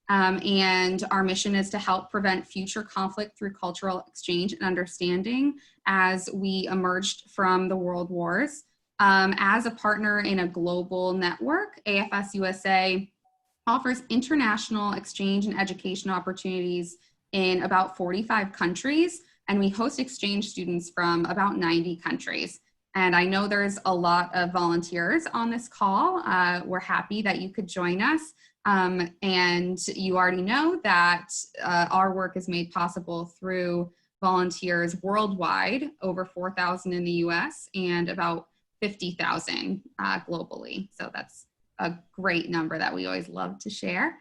And our mission is to help prevent future conflict through cultural exchange and understanding as we emerged from the world wars. As a partner in a global network, AFS-USA offers international exchange and education opportunities in about 45 countries, and we host exchange students from about 90 countries. And I know there's a lot of volunteers on this call. We're happy that you could join us. And you already know that our work is made possible through volunteers worldwide, over 4,000 in the US and about 50,000 globally. So that's a great number that we always love to share.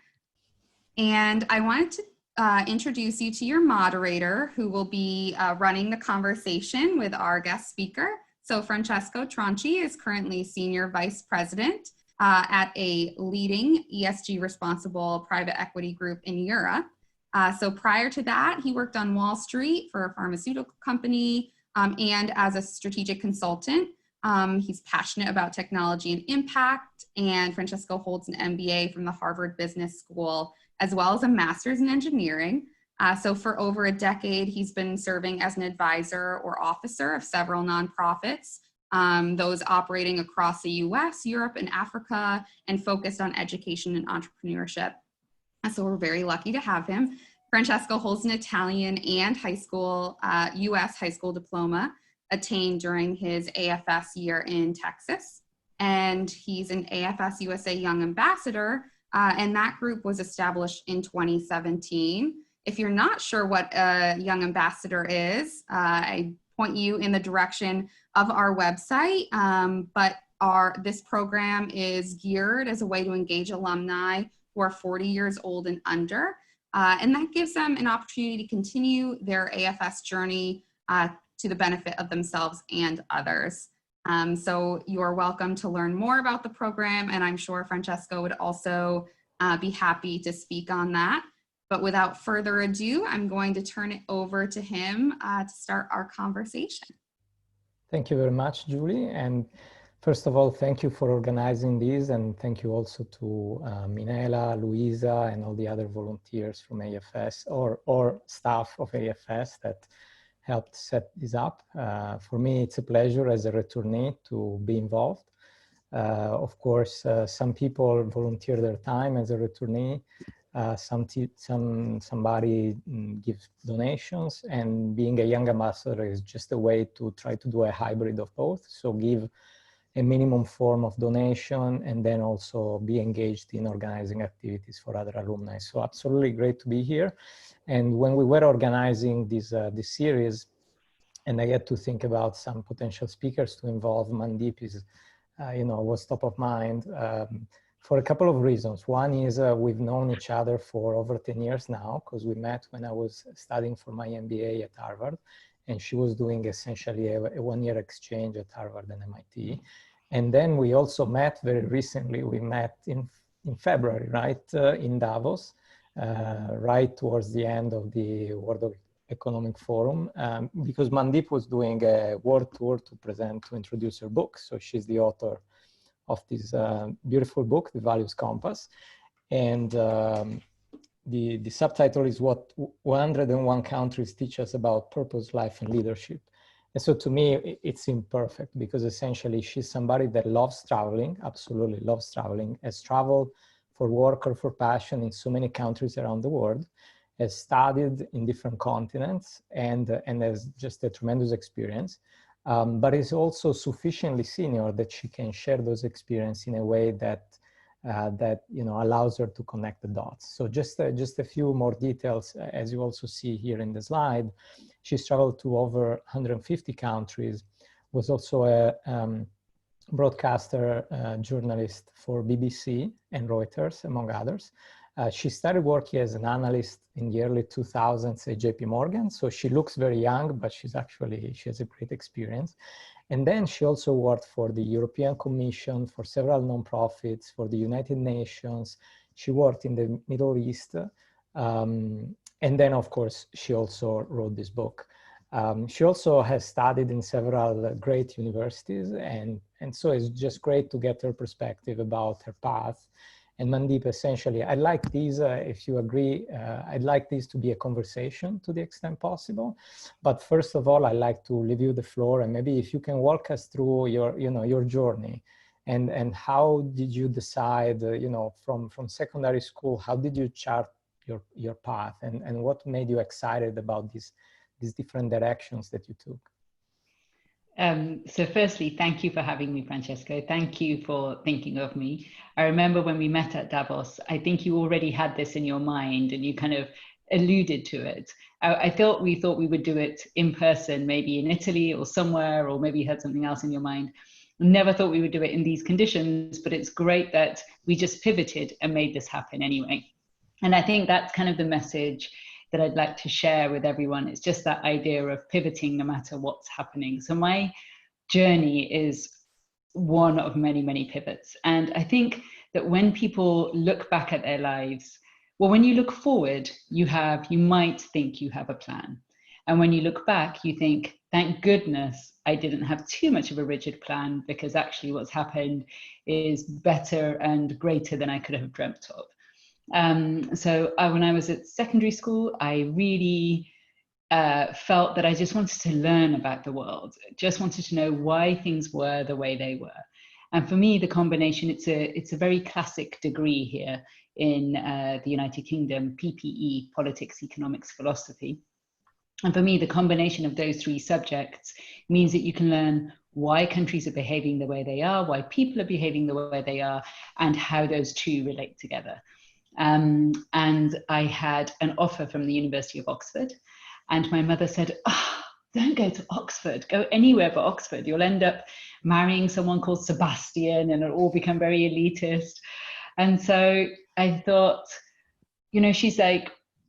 And I wanted to introduce you to your moderator, who will be running the conversation with our guest speaker. So Francesco Tronci is currently Senior Vice President at a leading ESG responsible private equity group in Europe. So prior to that, he worked on Wall Street for a pharmaceutical company and as a strategic consultant. He's passionate about technology and impact, and Francesco holds an MBA from the Harvard Business School, as well as a master's in engineering. So for over a decade, he's been serving as an advisor or officer of several nonprofits, those operating across the US, Europe, and Africa, and focused on education and entrepreneurship. So we're very lucky to have him. Francesco holds an Italian and US high school diploma attained during his AFS year in Texas. And he's an AFS USA Young Ambassador, and that group was established in 2017. If you're not sure what a Young Ambassador is, I point you in the direction of our website, but this program is geared as a way to engage alumni who are 40 years old and under, and that gives them an opportunity to continue their AFS journey to the benefit of themselves and others. So you are welcome to learn more about the program, and I'm sure Francesco would also be happy to speak on that. But without further ado, I'm going to turn it over to him to start our conversation. Thank you very much, Julie. And first of all, thank you for organizing this, and thank you also to Minela, Luisa, and all the other volunteers from AFS or staff of AFS that helped set this up. For me, it's a pleasure as a returnee to be involved. Of course, some people volunteer their time as a returnee. Somebody gives donations, and being a young ambassador is just a way to try to do a hybrid of both. So give a minimum form of donation and then also be engaged in organizing activities for other alumni. So absolutely great to be here. And when we were organizing this series, and I had to think about some potential speakers to involve, Mandeep was top of mind for a couple of reasons. One is we've known each other for over 10 years now, because we met when I was studying for my MBA at Harvard, and she was doing essentially a one-year exchange at Harvard and MIT. And then we also met very recently. We met in February, right, in Davos, right towards the end of the World Economic Forum, because Mandeep was doing a world tour to introduce her book. So she's the author of this beautiful book, The Values Compass. And the subtitle is What 101 Countries Teach Us About Purpose, Life, and Leadership. And so to me, it seemed perfect, because essentially she's somebody that loves traveling, absolutely loves traveling, has traveled for work or for passion in so many countries around the world, has studied in different continents, and has just a tremendous experience, but is also sufficiently senior that she can share those experiences in a way that allows her to connect the dots. So just a few more details, as you also see here in the slide. She's traveled to over 150 countries, was also a broadcaster, journalist for BBC and Reuters, among others. She started working as an analyst in the early 2000s at JP Morgan. So she looks very young, but she has a great experience. And then she also worked for the European Commission, for several nonprofits, for the United Nations. She worked in the Middle East. And then, of course, she also wrote this book. She also has studied in several great universities. And so it's just great to get her perspective about her path And Mandeep, essentially, I'd like these, if you agree, I'd like this to be a conversation to the extent possible. But first of all, I'd like to leave you the floor, and maybe if you can walk us through your journey, and how did you decide, from secondary school, how did you chart your path, and what made you excited about these different directions that you took? So firstly, thank you for having me, Francesco. Thank you for thinking of me. I remember when we met at Davos, I think you already had this in your mind and you kind of alluded to it. I thought we would do it in person, maybe in Italy or somewhere, or maybe you had something else in your mind. Never thought we would do it in these conditions, but it's great that we just pivoted and made this happen anyway. And I think that's kind of the message that I'd like to share with everyone. It's just that idea of pivoting no matter what's happening. So my journey is one of many, many pivots. And I think that when people look back at their lives, well, when you look forward, you might think you have a plan. And when you look back, you think, thank goodness I didn't have too much of a rigid plan, because actually what's happened is better and greater than I could have dreamt of. So when I was at secondary school, I really felt that I just wanted to learn about the world, just wanted to know why things were the way they were. And for me, the combination, it's a very classic degree here in the United Kingdom, PPE, Politics, Economics, Philosophy. And for me, the combination of those three subjects means that you can learn why countries are behaving the way they are, why people are behaving the way they are, and how those two relate together. And I had an offer from the University of Oxford, and my mother said, oh, don't go to Oxford, go anywhere but Oxford. You'll end up marrying someone called Sebastian and it'll all become very elitist. And so I thought,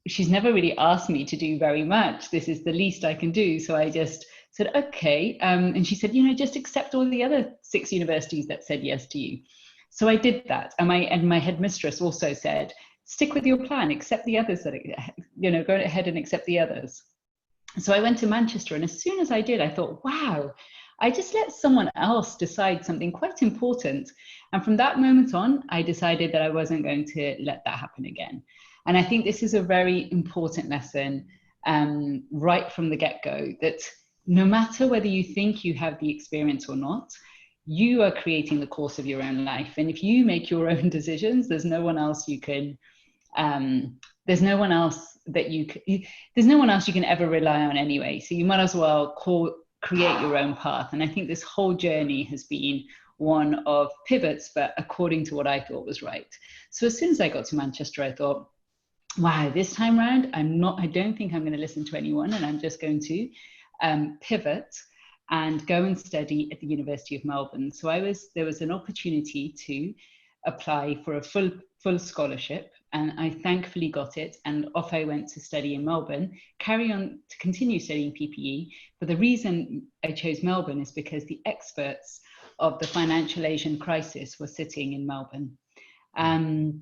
she's never really asked me to do very much. This is the least I can do. So I just said, okay. And she said, just accept all the other 6 universities that said yes to you. So I did that. And my headmistress also said, stick with your plan, accept the others, go ahead and accept the others. So I went to Manchester, and as soon as I did, I thought, wow, I just let someone else decide something quite important. And from that moment on, I decided that I wasn't going to let that happen again. And I think this is a very important lesson right from the get-go, that no matter whether you think you have the experience or not, you are creating the course of your own life. And if you make your own decisions, there's no one else you can ever rely on anyway. So you might as well create your own path. And I think this whole journey has been one of pivots, but according to what I thought was right. So as soon as I got to Manchester, I thought, wow, this time around, I don't think I'm going to listen to anyone, and I'm just going to pivot and go and study at the University of Melbourne. So there was an opportunity to apply for a full scholarship, and I thankfully got it, and off I went to study in Melbourne, to continue studying PPE. But the reason I chose Melbourne is because the experts of the financial Asian crisis were sitting in Melbourne. And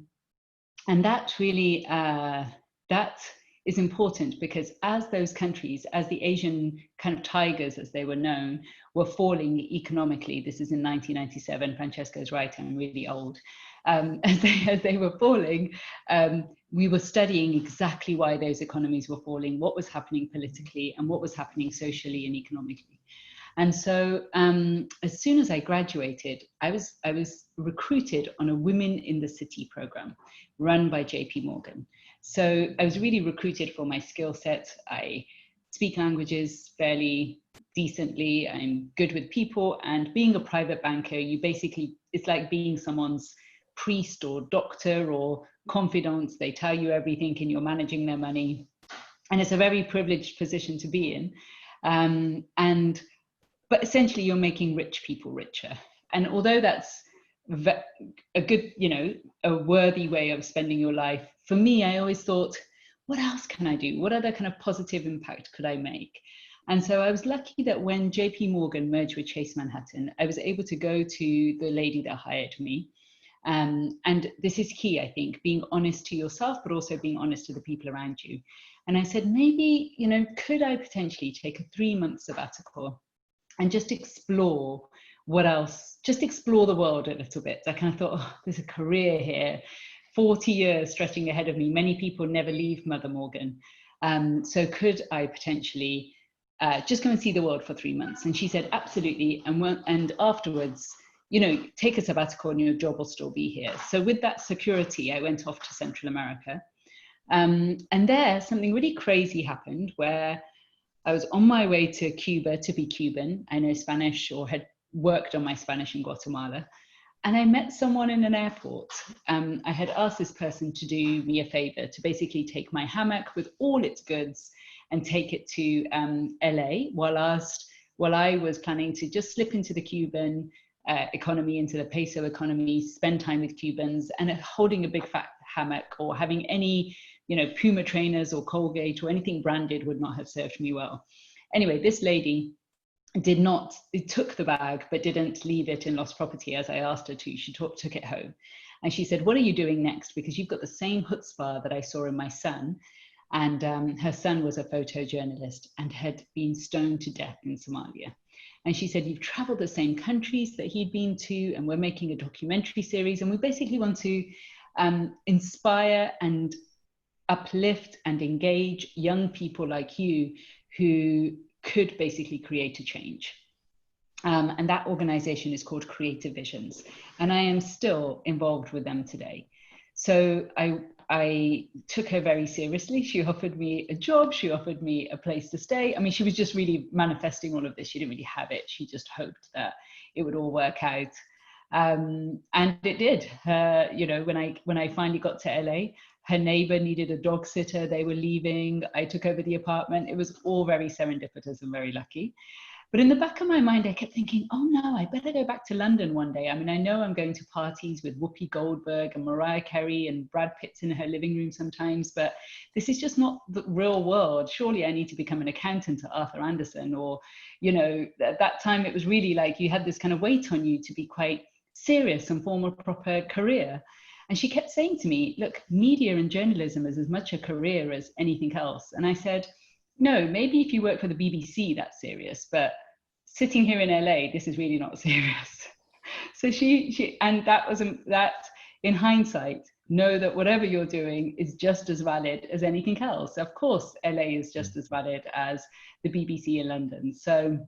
that really, that is important, because as those countries, as the Asian kind of tigers, as they were known, were falling economically, this is in 1997, Francesco's right, I'm really old, as they were falling, we were studying exactly why those economies were falling, what was happening politically, and what was happening socially and economically. And so as soon as I graduated, I was recruited on a Women in the City program run by JP Morgan. So I was really recruited for my skill set. I speak languages fairly decently. I'm good with people. And being a private banker, it's like being someone's priest or doctor or confidant. They tell you everything and you're managing their money. And it's a very privileged position to be in. But essentially you're making rich people richer. And although that's a good, a worthy way of spending your life, for me, I always thought, what else can I do? What other kind of positive impact could I make? And so I was lucky that when JP Morgan merged with Chase Manhattan, I was able to go to the lady that hired me. And this is key, I think, being honest to yourself, but also being honest to the people around you. And I said, maybe, could I potentially take a 3-month sabbatical and just explore what else, just explore the world a little bit. I kind of thought, oh, there's a career here, 40 years stretching ahead of me. Many people never leave Mother Morgan. So could I potentially just go and see the world for 3 months? And she said, absolutely. And afterwards, you know, take a sabbatical and your job will still be here. So with that security, I went off to Central America. And there, something really crazy happened where I was on my way to Cuba to be Cuban. I know Spanish, or had worked on my Spanish in Guatemala. And I met someone in an airport. I had asked this person to do me a favor, to basically take my hammock with all its goods and take it to LA, while I was planning to just slip into the Cuban economy, into the peso economy, spend time with Cubans, and holding a big fat hammock or having any, you know, Puma trainers or Colgate or anything branded would not have served me well. Anyway, this lady it took the bag, but didn't leave it in lost property as I asked her to. She took it home. And she said, what are you doing next? Because you've got the same chutzpah that I saw in my son. And her son was a photojournalist and had been stoned to death in Somalia. And she said, you've traveled the same countries that he'd been to, and we're making a documentary series. And we basically want to inspire and uplift and engage young people like you who could basically create a change. And that organization is called Creative Visions. And I am still involved with them today. So I took her very seriously. She offered me a job. She offered me a place to stay. I mean, she was just really manifesting all of this. She didn't really have it. She just hoped that it would all work out. And it did. You know, when I finally got to LA, her neighbor needed a dog sitter. They were leaving. I took over the apartment. It was all very serendipitous and very lucky. But in the back of my mind, I kept thinking, oh no, I better go back to London one day. I mean, I know I'm going to parties with Whoopi Goldberg and Mariah Carey and Brad Pitt's in her living room sometimes, but this is just not the real world. Surely I need to become an accountant at Arthur Andersen, or, you know, at that time it was really like you had this kind of weight on you to be quite serious and form a proper career. And she kept saying to me, look, media and journalism is as much a career as anything else. And I said, no, maybe if you work for the BBC, that's serious. But sitting here in LA, this is really not serious. So she and that was that in hindsight, know that whatever you're doing is just as valid as anything else. Of course, LA is just as valid as the BBC in London. So,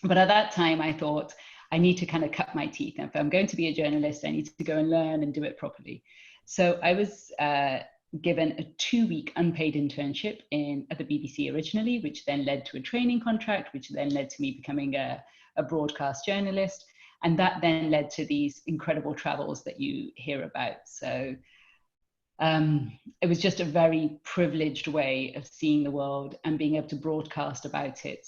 but at that time I thought, I need to kind of cut my teeth. And if I'm going to be a journalist, I need to go and learn and do it properly. So I was given a 2-week unpaid internship at the BBC originally, which then led to a training contract, which then led to me becoming a broadcast journalist. And that then led to these incredible travels that you hear about. So it was just a very privileged way of seeing the world and being able to broadcast about it.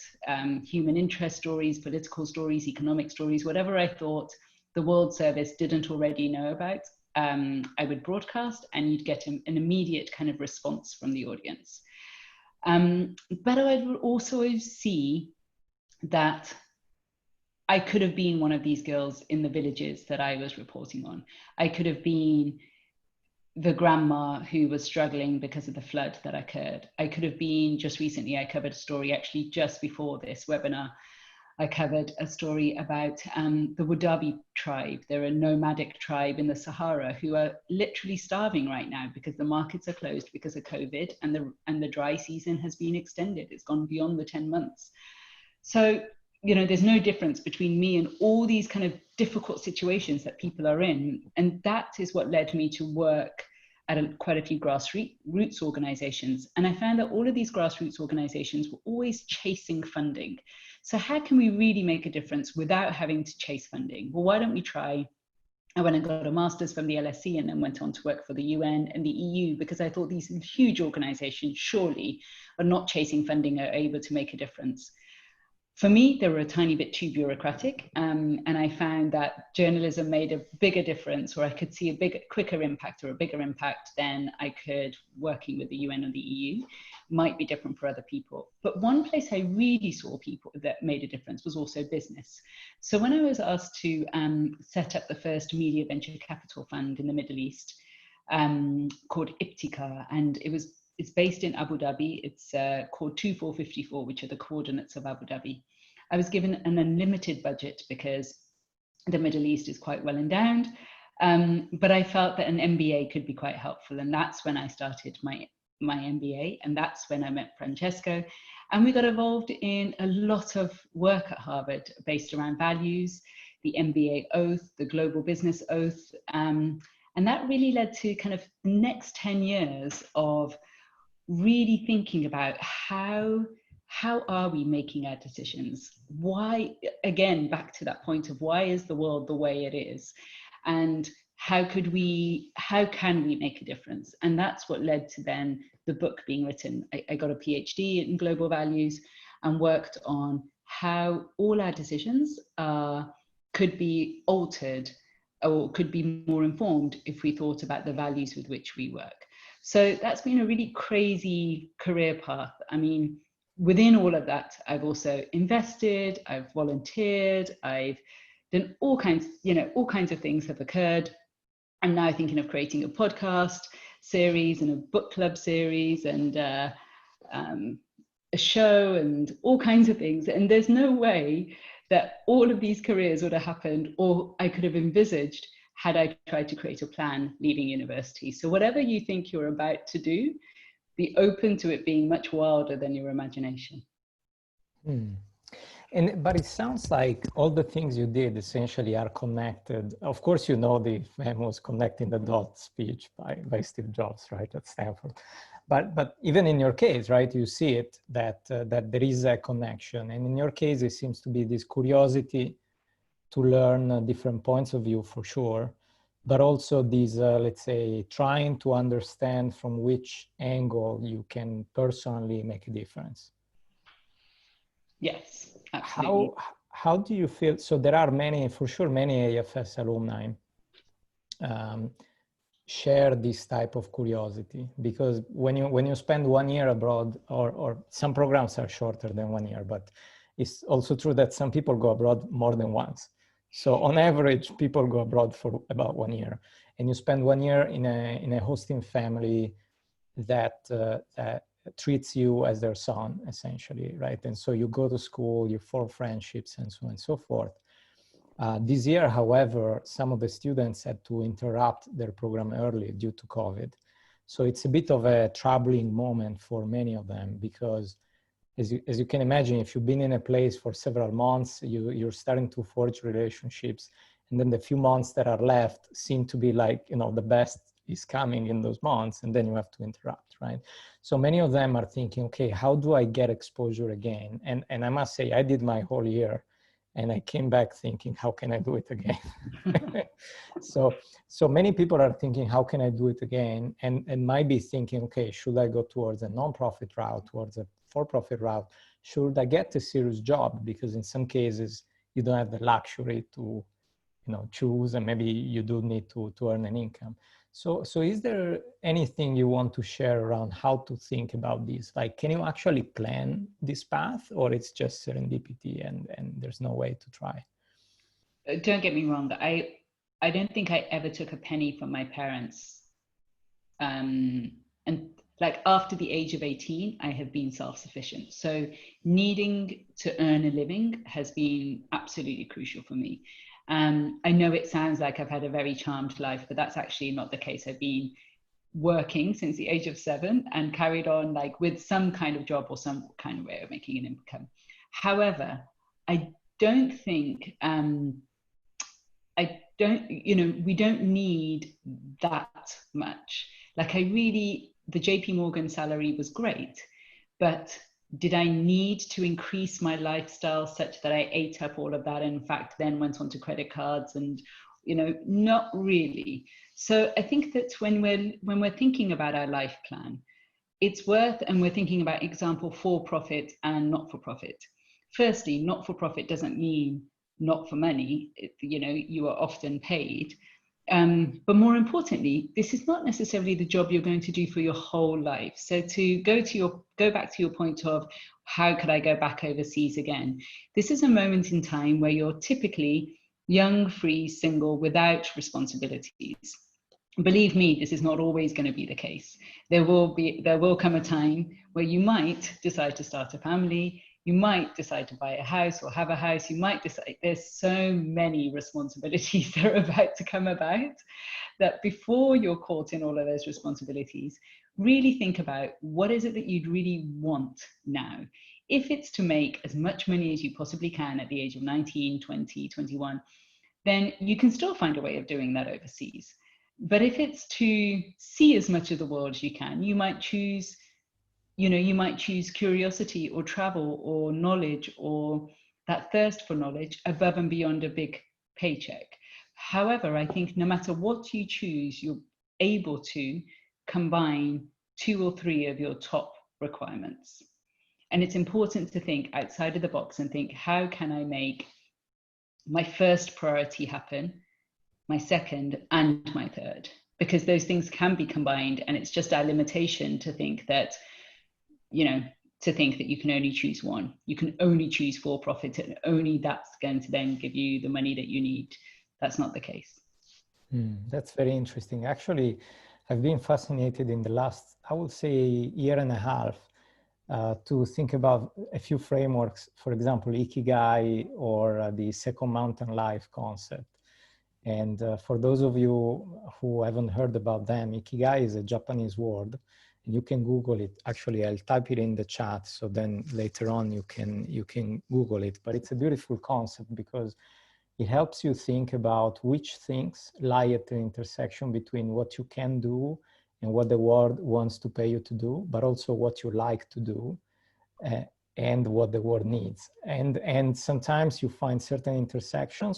Human interest stories, political stories, economic stories, whatever I thought the World Service didn't already know about, I would broadcast, and you'd get an immediate kind of response from the audience. But I would also see that I could have been one of these girls in the villages that I was reporting on. I could have been the grandma who was struggling because of the flood that occurred. I could have been, just recently I covered a story, actually just before this webinar, I covered a story about the Wadabi tribe. They're a nomadic tribe in the Sahara who are literally starving right now because the markets are closed because of COVID, and the dry season has been extended. It's gone beyond the 10 months. So, you know, there's no difference between me and all these kind of difficult situations that people are in. And that is what led me to work at quite a few grassroots organizations. And I found that all of these grassroots organizations were always chasing funding. So how can we really make a difference without having to chase funding? Well, why don't we try? I went and got a master's from the LSE and then went on to work for the UN and the EU, because I thought these huge organizations surely are not chasing funding, are able to make a difference. For me, they were a tiny bit too bureaucratic, and I found that journalism made a bigger difference, or I could see a quicker impact or a bigger impact than I could working with the UN or the EU. Might be different for other people. But one place I really saw people that made a difference was also business. So when I was asked to set up the first media venture capital fund in the Middle East, called Iptika, and it's based in Abu Dhabi. It's called 2454, which are the coordinates of Abu Dhabi. I was given an unlimited budget because The Middle East is quite well endowed. But I felt that an MBA could be quite helpful. And that's when I started my MBA. And that's when I met Francesco. And we got involved in a lot of work at Harvard based around values, the MBA oath, the global business oath. And that really led to kind of the next 10 years of really thinking about how are we making our decisions? Why, again, back to that point of why is the world the way it is? And how can we make a difference? And that's what led to then the book being written. I got a PhD in global values and worked on how all our decisions could be altered or could be more informed if we thought about the values with which we work. So that's been a really crazy career path. I mean, within all of that, I've also invested, I've volunteered, I've done all kinds of things have occurred. I'm now thinking of creating a podcast series and a book club series and a show and all kinds of things. And there's no way that all of these careers would have happened or I could have envisaged had I tried to create a plan leaving university. So whatever you think you're about to do, be open to it being much wilder than your imagination. But it sounds like all the things you did essentially are connected. Of course, you know the famous connecting the dots speech by Steve Jobs, right, at Stanford. But even in your case, right, you see it that there is a connection. And in your case, it seems to be this curiosity to learn different points of view for sure, but also these, let's say, trying to understand from which angle you can personally make a difference. Yes, absolutely. How do you feel? So there are many AFS alumni share this type of curiosity, because when you spend 1 year abroad, or some programs are shorter than 1 year, but it's also true that some people go abroad more than once. So on average, people go abroad for about 1 year, and you spend 1 year in a hosting family that treats you as their son, essentially, right? And so you go to school, you form friendships, and so on and so forth. This year, however, some of the students had to interrupt their program early due to COVID. So it's a bit of a troubling moment for many of them, because as you can imagine, if you've been in a place for several months, you're starting to forge relationships, and then the few months that are left seem to be like, the best is coming in those months, and then you have to interrupt, right? So many of them are thinking, okay, how do I get exposure again? And I must say, I did my whole year, and I came back thinking, how can I do it again? So many people are thinking, how can I do it again? And might be thinking, okay, should I go towards a nonprofit route, towards a for-profit route? Should I get a serious job? Because in some cases, you don't have the luxury to, choose, and maybe you do need to earn an income. So is there anything you want to share around how to think about this? Like, can you actually plan this path, or it's just serendipity and there's no way to try? Don't get me wrong. I don't think I ever took a penny from my parents. And like after the age of 18, I have been self-sufficient. So needing to earn a living has been absolutely crucial for me. I know it sounds like I've had a very charmed life, but that's actually not the case. I've been working since the age of 7 and carried on like with some kind of job or some kind of way of making an income. However, I don't think, we don't need that much. Like the JP Morgan salary was great, but did I need to increase my lifestyle such that I ate up all of that and in fact then went on to credit cards and, not really. So I think that when we're thinking about our life plan, it's worth, and we're thinking about example for-profit and not-for-profit. Firstly, not-for-profit doesn't mean not for money. You are often paid. But more importantly, this is not necessarily the job you're going to do for your whole life. So to go back to your point of how could I go back overseas again? This is a moment in time where you're typically young, free, single, without responsibilities. Believe me, this is not always going to be the case. There will come a time where you might decide to start a family. You might decide to buy a house or have a house. You might decide, there's so many responsibilities that are about to come about, that before you're caught in all of those responsibilities, really think about what is it that you'd really want now. If it's to make as much money as you possibly can at the age of 19, 20, 21, then you can still find a way of doing that overseas. But if it's to see as much of the world as you can, you might choose, you might choose curiosity or travel or knowledge or that thirst for knowledge above and beyond a big paycheck. However, I think no matter what you choose, you're able to combine 2 or 3 of your top requirements. And it's important to think outside of the box and think, how can I make my first priority happen, my second, and my third? Because those things can be combined, and it's just our limitation to think that, you can only choose one. You can only choose for profit, and only that's going to then give you the money that you need. That's not the case. That's very interesting. Actually, I've been fascinated in the last, I would say, year and a half to think about a few frameworks, for example, Ikigai or the second mountain life concept. And for those of you who haven't heard about them, Ikigai is a Japanese word. You can Google it. Actually, I'll type it in the chat, so then later on you can Google it. But it's a beautiful concept because it helps you think about which things lie at the intersection between what you can do and what the world wants to pay you to do, but also what you like to do and what the world needs. And sometimes you find certain intersections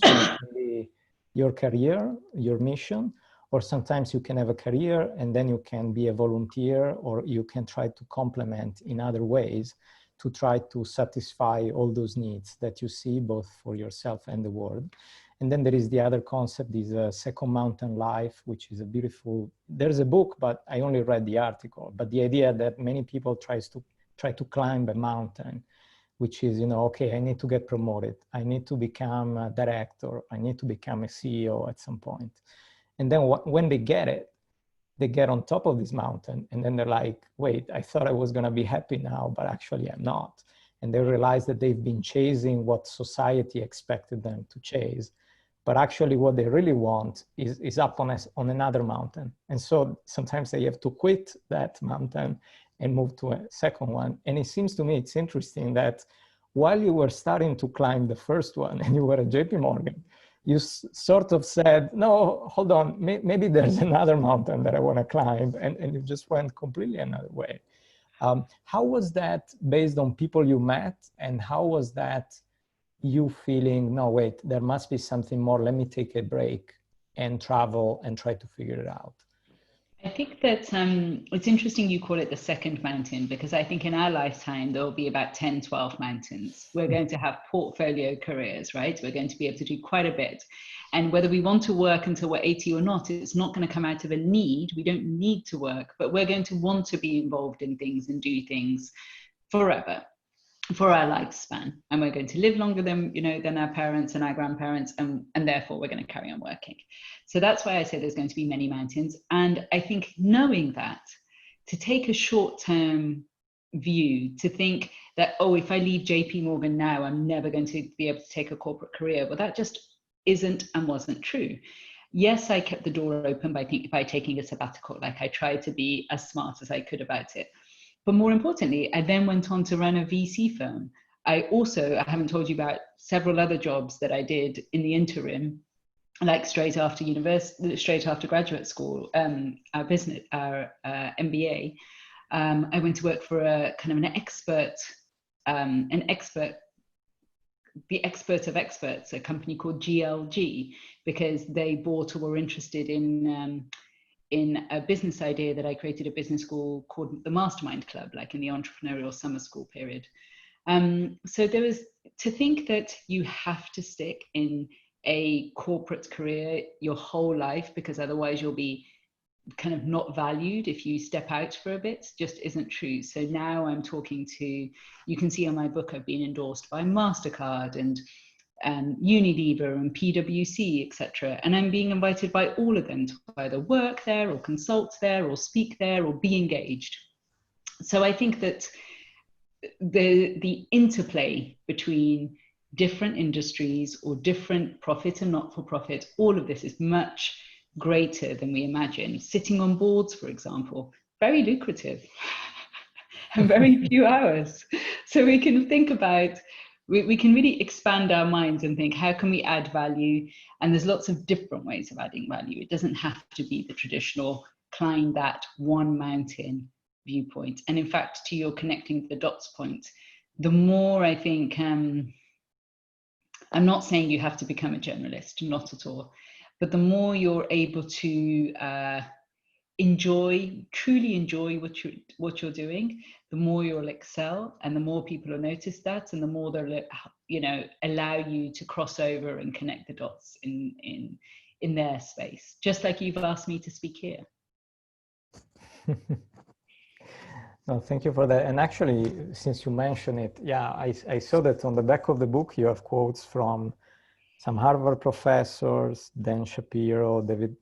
with your career, your mission, or sometimes you can have a career and then you can be a volunteer, or you can try to complement in other ways to try to satisfy all those needs that you see both for yourself and the world. And then there is the other concept, is a second mountain life, which is a beautiful, there's a book, but I only read the article. But the idea that many people try to climb a mountain, which is, okay, I need to get promoted. I need to become a director. I need to become a CEO at some point. And then when they get it, they get on top of this mountain and then they're like, wait, I thought I was gonna be happy now, but actually I'm not. And they realize that they've been chasing what society expected them to chase. But actually what they really want is up on another mountain. And so sometimes they have to quit that mountain and move to a second one. And it seems to me, it's interesting that while you were starting to climb the first one and you were at JP Morgan, you sort of said, no, hold on, maybe there's another mountain that I want to climb, and you just went completely another way. How was that based on people you met, and how was that you feeling, no, wait, there must be something more, let me take a break and travel and try to figure it out? I think that it's interesting you call it the second mountain, because I think in our lifetime, there will be about 10, 12 mountains. We're going to have portfolio careers, right? We're going to be able to do quite a bit. And whether we want to work until we're 80 or not, it's not going to come out of a need. We don't need to work, but we're going to want to be involved in things and do things forever, for our lifespan, and we're going to live longer than our parents and our grandparents, and therefore we're going to carry on working. So that's why I say there's going to be many mountains. And I think knowing that, to take a short-term view, to think that, oh, if I leave JP Morgan now, I'm never going to be able to take a corporate career. Well, that just isn't and wasn't true. Yes, I kept the door open by taking a sabbatical. Like, I tried to be as smart as I could about it. But more importantly, I then went on to run a VC firm. I haven't told you about several other jobs that I did in the interim, like straight after graduate school, our MBA. I went to work for a kind of the expert of experts, a company called GLG, because they bought or were interested in a business idea that I created a business school called the Mastermind Club, like in the entrepreneurial summer school period. So there was, to think that you have to stick in a corporate career your whole life, because otherwise you'll be kind of not valued if you step out for a bit, just isn't true. So now I'm talking to, you can see on my book, I've been endorsed by MasterCard and Unilever and PwC, etc. And I'm being invited by all of them to either work there or consult there or speak there or be engaged. So I think that the interplay between different industries or different profit and not-for-profit, all of this is much greater than we imagine. Sitting on boards, for example, very lucrative and very few hours. So we can think about, we can really expand our minds and think, how can we add value? And there's lots of different ways of adding value. It doesn't have to be the traditional climb that one mountain viewpoint. And in fact, to your connecting the dots point, the more I think, I'm not saying you have to become a generalist, not at all, but the more you're able to truly enjoy what you're doing, the more you'll excel, and the more people will notice that, and the more they'll, allow you to cross over and connect the dots in their space, just like you've asked me to speak here. No, thank you for that. And actually, since you mentioned it, yeah, I saw that on the back of the book, you have quotes from some Harvard professors, Dan Shapiro, David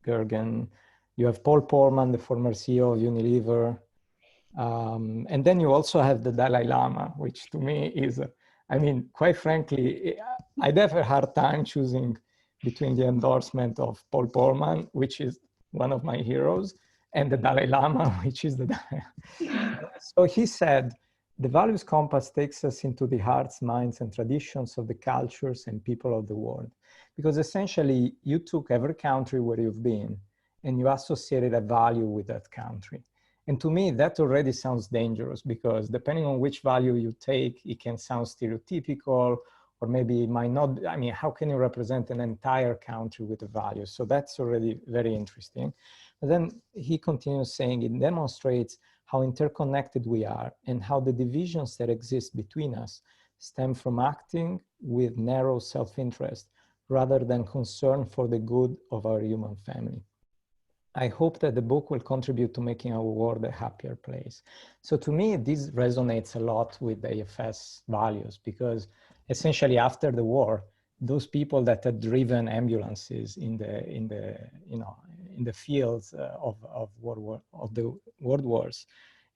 Gergen. You have Paul Polman, the former CEO of Unilever. And then you also have the Dalai Lama, which to me is, I mean, quite frankly, I'd have a hard time choosing between the endorsement of Paul Polman, which is one of my heroes, and the Dalai Lama, which is the Dalai. So he said, the values compass takes us into the hearts, minds, and traditions of the cultures and people of the world. Because essentially, you took every country where you've been, and you associated a value with that country. And to me, that already sounds dangerous, because depending on which value you take, it can sound stereotypical, or maybe it might not. I mean, how can you represent an entire country with a value? So that's already very interesting. But then he continues saying, it demonstrates how interconnected we are and how the divisions that exist between us stem from acting with narrow self-interest rather than concern for the good of our human family. I hope that the book will contribute to making our world a happier place. So to me, this resonates a lot with the AFS values, because essentially after the war, those people that had driven ambulances in the fields of the world wars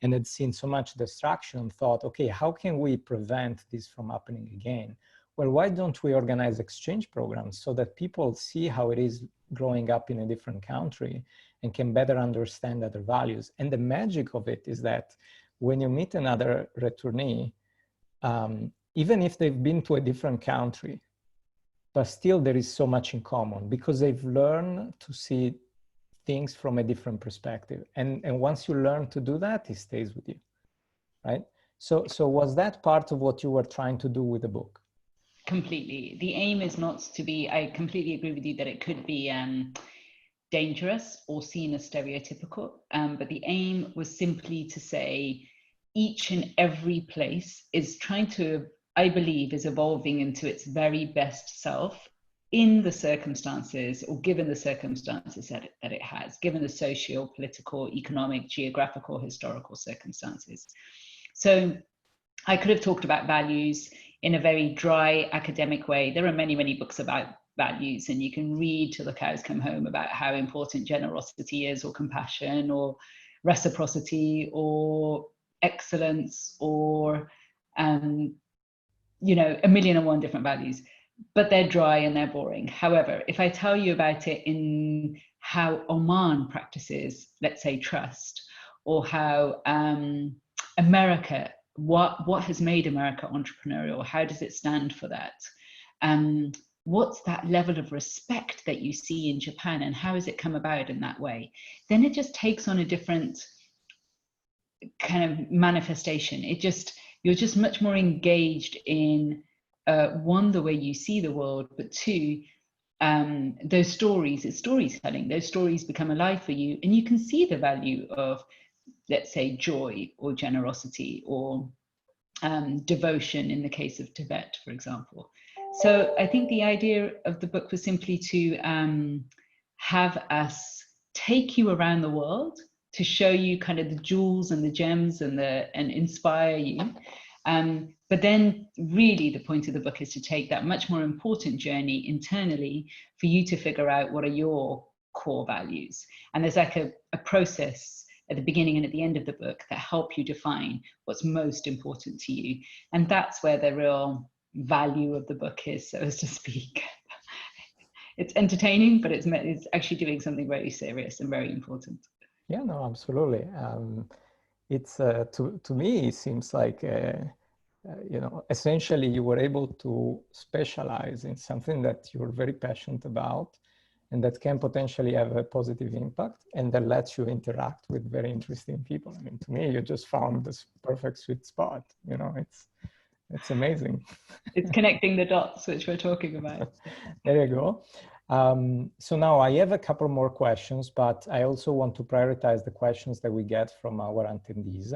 and had seen so much destruction, thought, okay, how can we prevent this from happening again? Well, why don't we organize exchange programs so that people see how it is growing up in a different country and can better understand other values? And the magic of it is that when you meet another returnee, even if they've been to a different country, but still there is so much in common because they've learned to see things from a different perspective. And once you learn to do that, it stays with you, right? So was that part of what you were trying to do with the book? Completely. The aim is not to be, I completely agree with you that it could be dangerous or seen as stereotypical, but the aim was simply to say each and every place is trying to, I believe, is evolving into its very best self in the circumstances, or given the circumstances that it has, given the socio, political, economic, geographical, historical circumstances. So I could have talked about values in a very dry academic way. There are many, many books about values, and you can read till the cows come home about how important generosity is, or compassion, or reciprocity, or excellence, or you know, 1,000,001 different values, but they're dry and they're boring. However, if I tell you about it in how Oman practices, let's say, trust, or how America, what has made America entrepreneurial, how does it stand for that? What's that level of respect that you see in Japan, and how has it come about in that way? Then it just takes on a different kind of manifestation. You're just much more engaged in one, the way you see the world, but two, those stories, it's storytelling. Those stories become alive for you, and you can see the value of, let's say, joy or generosity or devotion in the case of Tibet, for example. So I think the idea of the book was simply to have us take you around the world, to show you kind of the jewels and the gems and inspire you. But then really the point of the book is to take that much more important journey internally for you to figure out what are your core values. And there's like a process at the beginning and at the end of the book that help you define what's most important to you. And that's where the real value of the book is, so as to speak. It's entertaining, but it's actually doing something very serious and very important. Yeah, no, absolutely. It's to me, it seems like you know, essentially you were able to specialize in something that you're very passionate about and that can potentially have a positive impact, and that lets you interact with very interesting people. I mean, to me, you just found this perfect sweet spot. You know, it's amazing. It's connecting the dots, which we're talking about. There you go. So now I have a couple more questions, but I also want to prioritize the questions that we get from our attendees.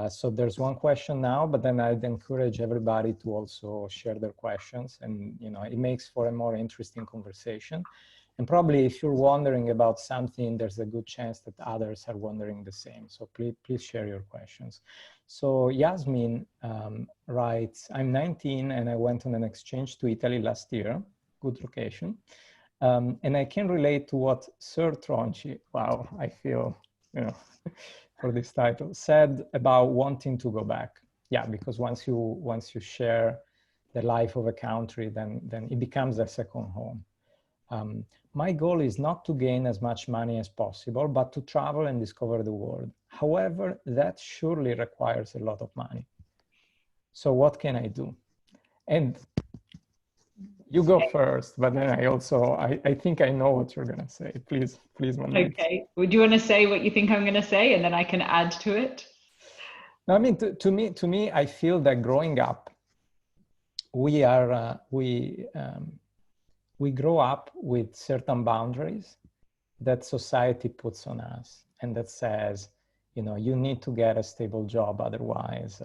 So there's one question now, but then I'd encourage everybody to also share their questions, and you know, it makes for a more interesting conversation. And probably if you're wondering about something, there's a good chance that others are wondering the same. So please share your questions. So Yasmin writes, I'm 19 and I went on an exchange to Italy last year. Good location. And I can relate to what Sir Tronci, wow, I feel, you know, for this title, said about wanting to go back. Yeah, because once you share the life of a country, then it becomes a second home. My goal is not to gain as much money as possible, but to travel and discover the world. However, that surely requires a lot of money. So what can I do? And you go first, but then I think I know what you're going to say. Please, Mandeep. Okay. Would you want to say what you think I'm going to say, and then I can add to it? No, I mean, to me, I feel that growing up, we grow up with certain boundaries that society puts on us, and that says, you know, you need to get a stable job, otherwise,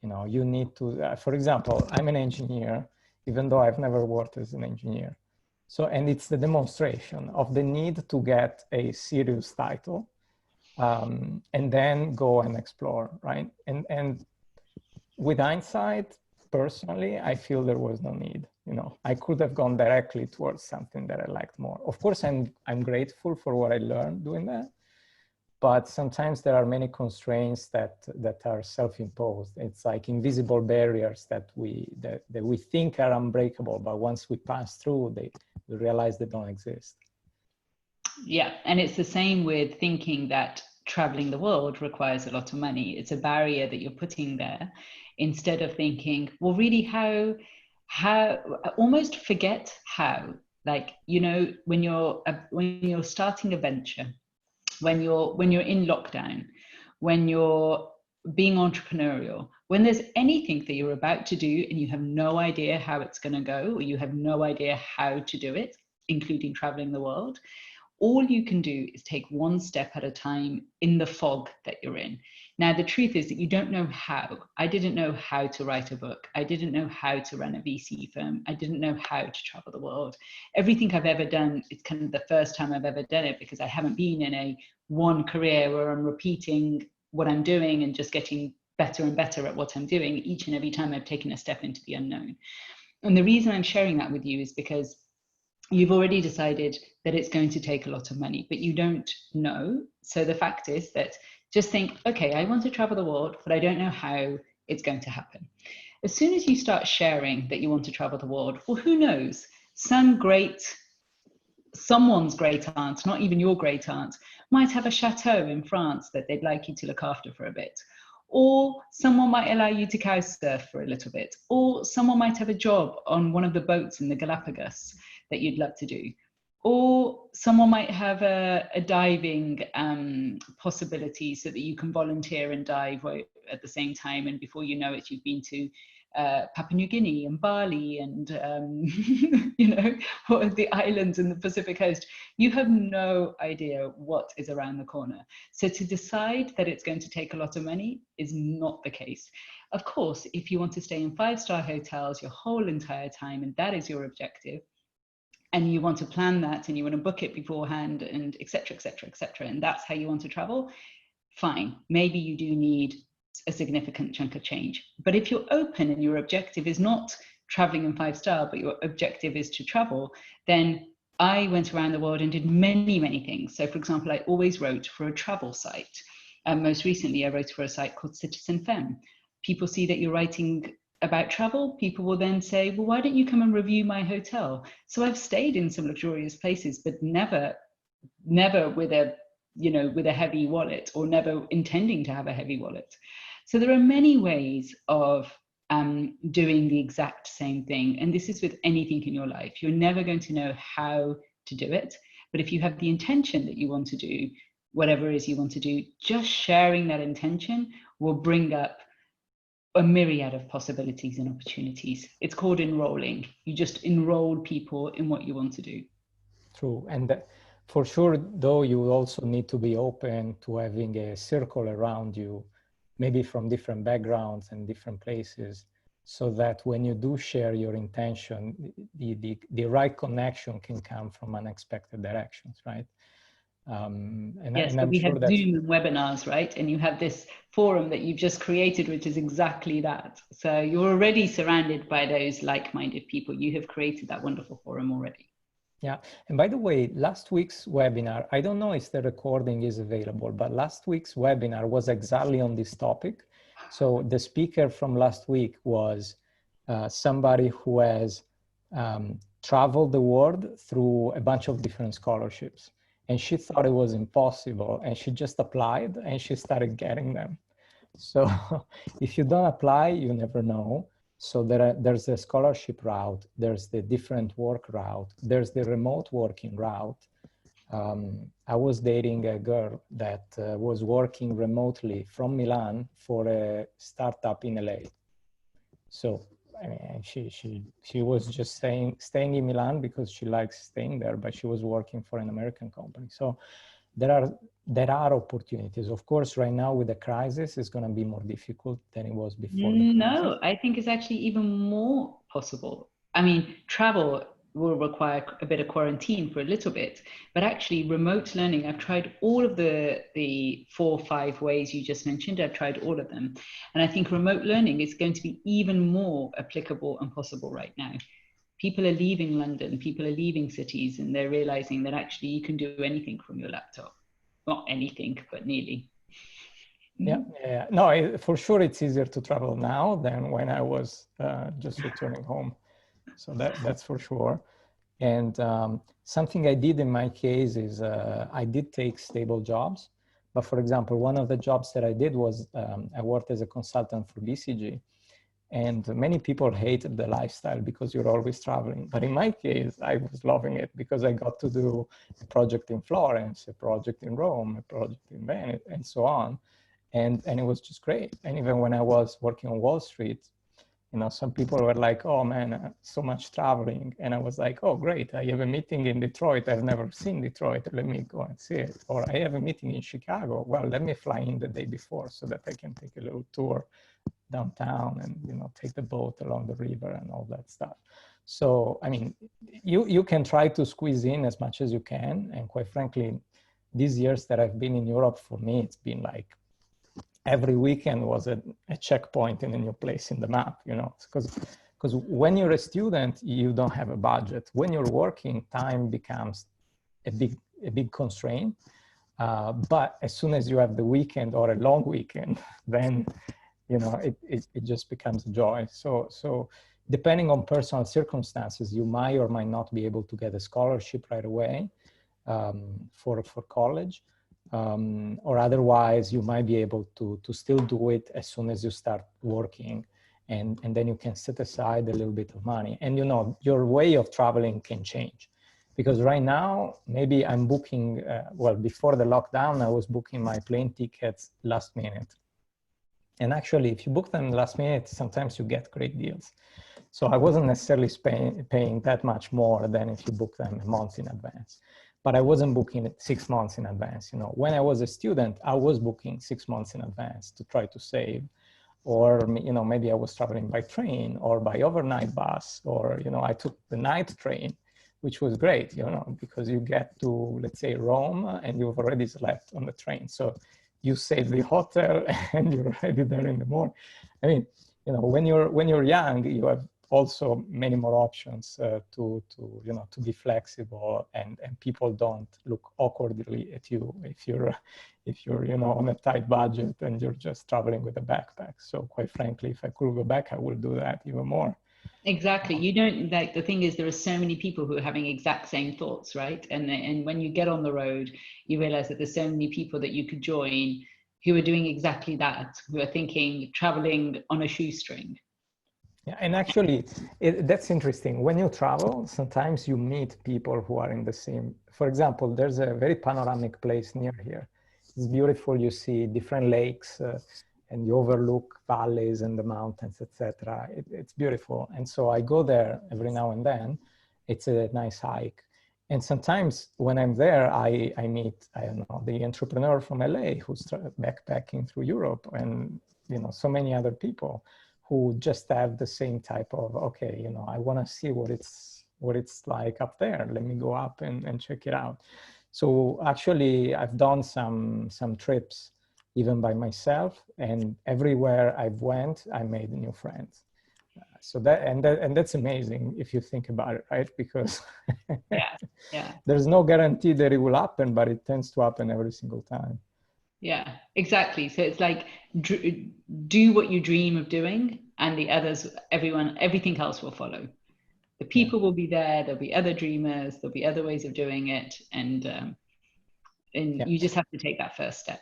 you know, you need to. For example, I'm an engineer, even though I've never worked as an engineer. So, and it's the demonstration of the need to get a serious title, and then go and explore, right? And with hindsight, personally, I feel there was no need. You know, I could have gone directly towards something that I liked more. Of course, I'm grateful for what I learned doing that, but sometimes there are many constraints that are self-imposed. It's like invisible barriers that we think are unbreakable, but once we pass through, we realize they don't exist. Yeah, and it's the same with thinking that traveling the world requires a lot of money. It's a barrier that you're putting there, instead of thinking, well, really, how almost forget how. Like, you know, when you're starting a venture, when you're in lockdown, when you're being entrepreneurial, when there's anything that you're about to do and you have no idea how it's going to go, or you have no idea how to do it, including traveling the world, all you can do is take one step at a time in the fog that you're in. Now, the truth is that you don't know how. I didn't know how to write a book. I didn't know how to run a VC firm. I didn't know how to travel the world. Everything I've ever done, it's kind of the first time I've ever done it, because I haven't been in one career where I'm repeating what I'm doing and just getting better and better at what I'm doing each and every time I've taken a step into the unknown. And the reason I'm sharing that with you is because you've already decided that it's going to take a lot of money, but you don't know. So the fact is that just think, okay, I want to travel the world, but I don't know how it's going to happen. As soon as you start sharing that you want to travel the world, well, who knows? Someone's great aunt, not even your great aunt, might have a chateau in France that they'd like you to look after for a bit. Or someone might allow you to couch surf for a little bit. Or someone might have a job on one of the boats in the Galapagos that you'd love to do. Or someone might have a diving possibility so that you can volunteer and dive at the same time. And before you know it, you've been to Papua New Guinea and Bali and, you know, what are the islands in the Pacific coast. You have no idea what is around the corner. So to decide that it's going to take a lot of money is not the case. Of course, if you want to stay in 5-star hotels your whole entire time, and that is your objective, and you want to plan that and you want to book it beforehand and et cetera, and that's how you want to travel, fine. Maybe you do need a significant chunk of change. But if you're open and your objective is not traveling in 5-star, but your objective is to travel, then I went around the world and did many, many things. So for example, I always wrote for a travel site. And most recently, I wrote for a site called Citizen Femme. People see that you're writing about travel. People will then say, well, why don't you come and review my hotel? So I've stayed in some luxurious places, but never with a, with a heavy wallet, or never intending to have a heavy wallet. So there are many ways of doing the exact same thing. And this is with anything in your life. You're never going to know how to do it. But if you have the intention that you want to do whatever it is you want to do, just sharing that intention will bring up a myriad of possibilities and opportunities. It's called enrolling. You just enroll people in what you want to do. True. And for sure, though, you also need to be open to having a circle around you, maybe from different backgrounds and different places, so that when you do share your intention, the right connection can come from unexpected directions, right? Yes, but we have Zoom and webinars, right? And you have this forum that you've just created, which is exactly that. So you're already surrounded by those like-minded people. You have created that wonderful forum already. Yeah. And by the way, last week's webinar, I don't know if the recording is available, but last week's webinar was exactly on this topic. So the speaker from last week was somebody who has traveled the world through a bunch of different scholarships. And she thought it was impossible, and she just applied and she started getting them. So if you don't apply, you never know. So there's a scholarship route, there's the different work route, there's the remote working route. I was dating a girl that was working remotely from Milan for a startup in LA. So I mean, she was just staying in Milan because she likes staying there, but she was working for an American company. So there are opportunities. Of course, right now with the crisis, it's going to be more difficult than it was before. No, I think it's actually even more possible. I mean, travel will require a bit of quarantine for a little bit, but actually remote learning, I've tried all of the 4 or 5 ways you just mentioned. I've tried all of them. And I think remote learning is going to be even more applicable and possible right now. People are leaving London, people are leaving cities, and they're realizing that actually you can do anything from your laptop. Not anything, but nearly. Yeah. No, for sure it's easier to travel now than when I was just returning home. So that's for sure. And something I did in my case is I did take stable jobs. But for example, one of the jobs that I did was I worked as a consultant for BCG. And many people hated the lifestyle because you're always traveling. But in my case, I was loving it because I got to do a project in Florence, a project in Rome, a project in Venice, and so on. And it was just great. And even when I was working on Wall Street, some people were like, oh man, so much traveling. And I was like, oh, great. I have a meeting in Detroit. I've never seen Detroit. Let me go and see it. Or I have a meeting in Chicago. Well, let me fly in the day before so that I can take a little tour downtown and, take the boat along the river and all that stuff. So, I mean, you can try to squeeze in as much as you can. And quite frankly, these years that I've been in Europe, for me, it's been like, every weekend was a checkpoint in a new place in the map, because when you're a student, you don't have a budget. When you're working, time becomes a big constraint. But as soon as you have the weekend or a long weekend, then it just becomes a joy. So depending on personal circumstances, you might or might not be able to get a scholarship right away for college. Or otherwise you might be able to still do it as soon as you start working, and then you can set aside a little bit of money. And your way of traveling can change, because right now maybe I'm booking, before the lockdown, I was booking my plane tickets last minute. And actually, if you book them last minute, sometimes you get great deals. So I wasn't necessarily paying that much more than if you book them a month in advance. But I wasn't booking it 6 months in advance. When I was a student, I was booking 6 months in advance to try to save. Or, maybe I was traveling by train or by overnight bus, or, I took the night train, which was great, because you get to, let's say, Rome, and you've already slept on the train. So you save the hotel and you're already there in the morning. I mean, when you're young, you have also many more options to be flexible, and people don't look awkwardly at you if you're on a tight budget and you're just traveling with a backpack. So quite frankly, if I could go back, I would do that even more. Exactly. You don't, like, the thing is, there are so many people who are having exact same thoughts, right? And when you get on the road, you realize that there's so many people that you could join who are doing exactly that, who are thinking, traveling on a shoestring. Yeah, and actually, that's interesting. When you travel, sometimes you meet people who are in the same. For example, there's a very panoramic place near here. It's beautiful. You see different lakes, and you overlook valleys and the mountains, etc. It's beautiful. And so I go there every now and then. It's a nice hike. And sometimes when I'm there, I meet, I don't know, the entrepreneur from LA who's backpacking through Europe, and so many other people who just have the same type of, okay, I want to see what it's like up there. Let me go up and check it out. So actually, I've done some trips even by myself, and everywhere I've went, I made new friends. So that's amazing if you think about it, right? Because yeah, there's no guarantee that it will happen, but it tends to happen every single time. Yeah, exactly. So it's like, do what you dream of doing, and the others, everything else will follow. The people will be there. There'll be other dreamers. There'll be other ways of doing it, and you just have to take that first step.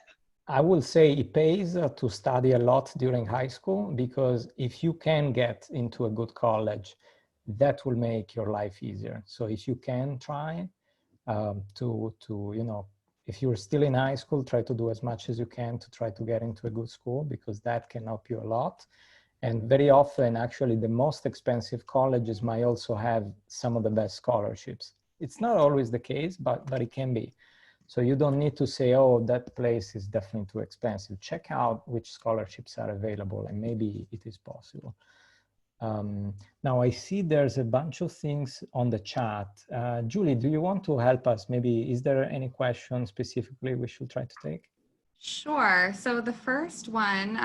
I will say it pays to study a lot during high school, because if you can get into a good college, that will make your life easier. So if you can try if you're still in high school, try to do as much as you can to try to get into a good school, because that can help you a lot. And very often, actually, the most expensive colleges might also have some of the best scholarships. It's not always the case, but it can be. So you don't need to say, oh, that place is definitely too expensive. Check out which scholarships are available, and maybe it is possible. Now I see there's a bunch of things on the chat. Julie, do you want to help us? Maybe, is there any question specifically we should try to take? Sure. So the first one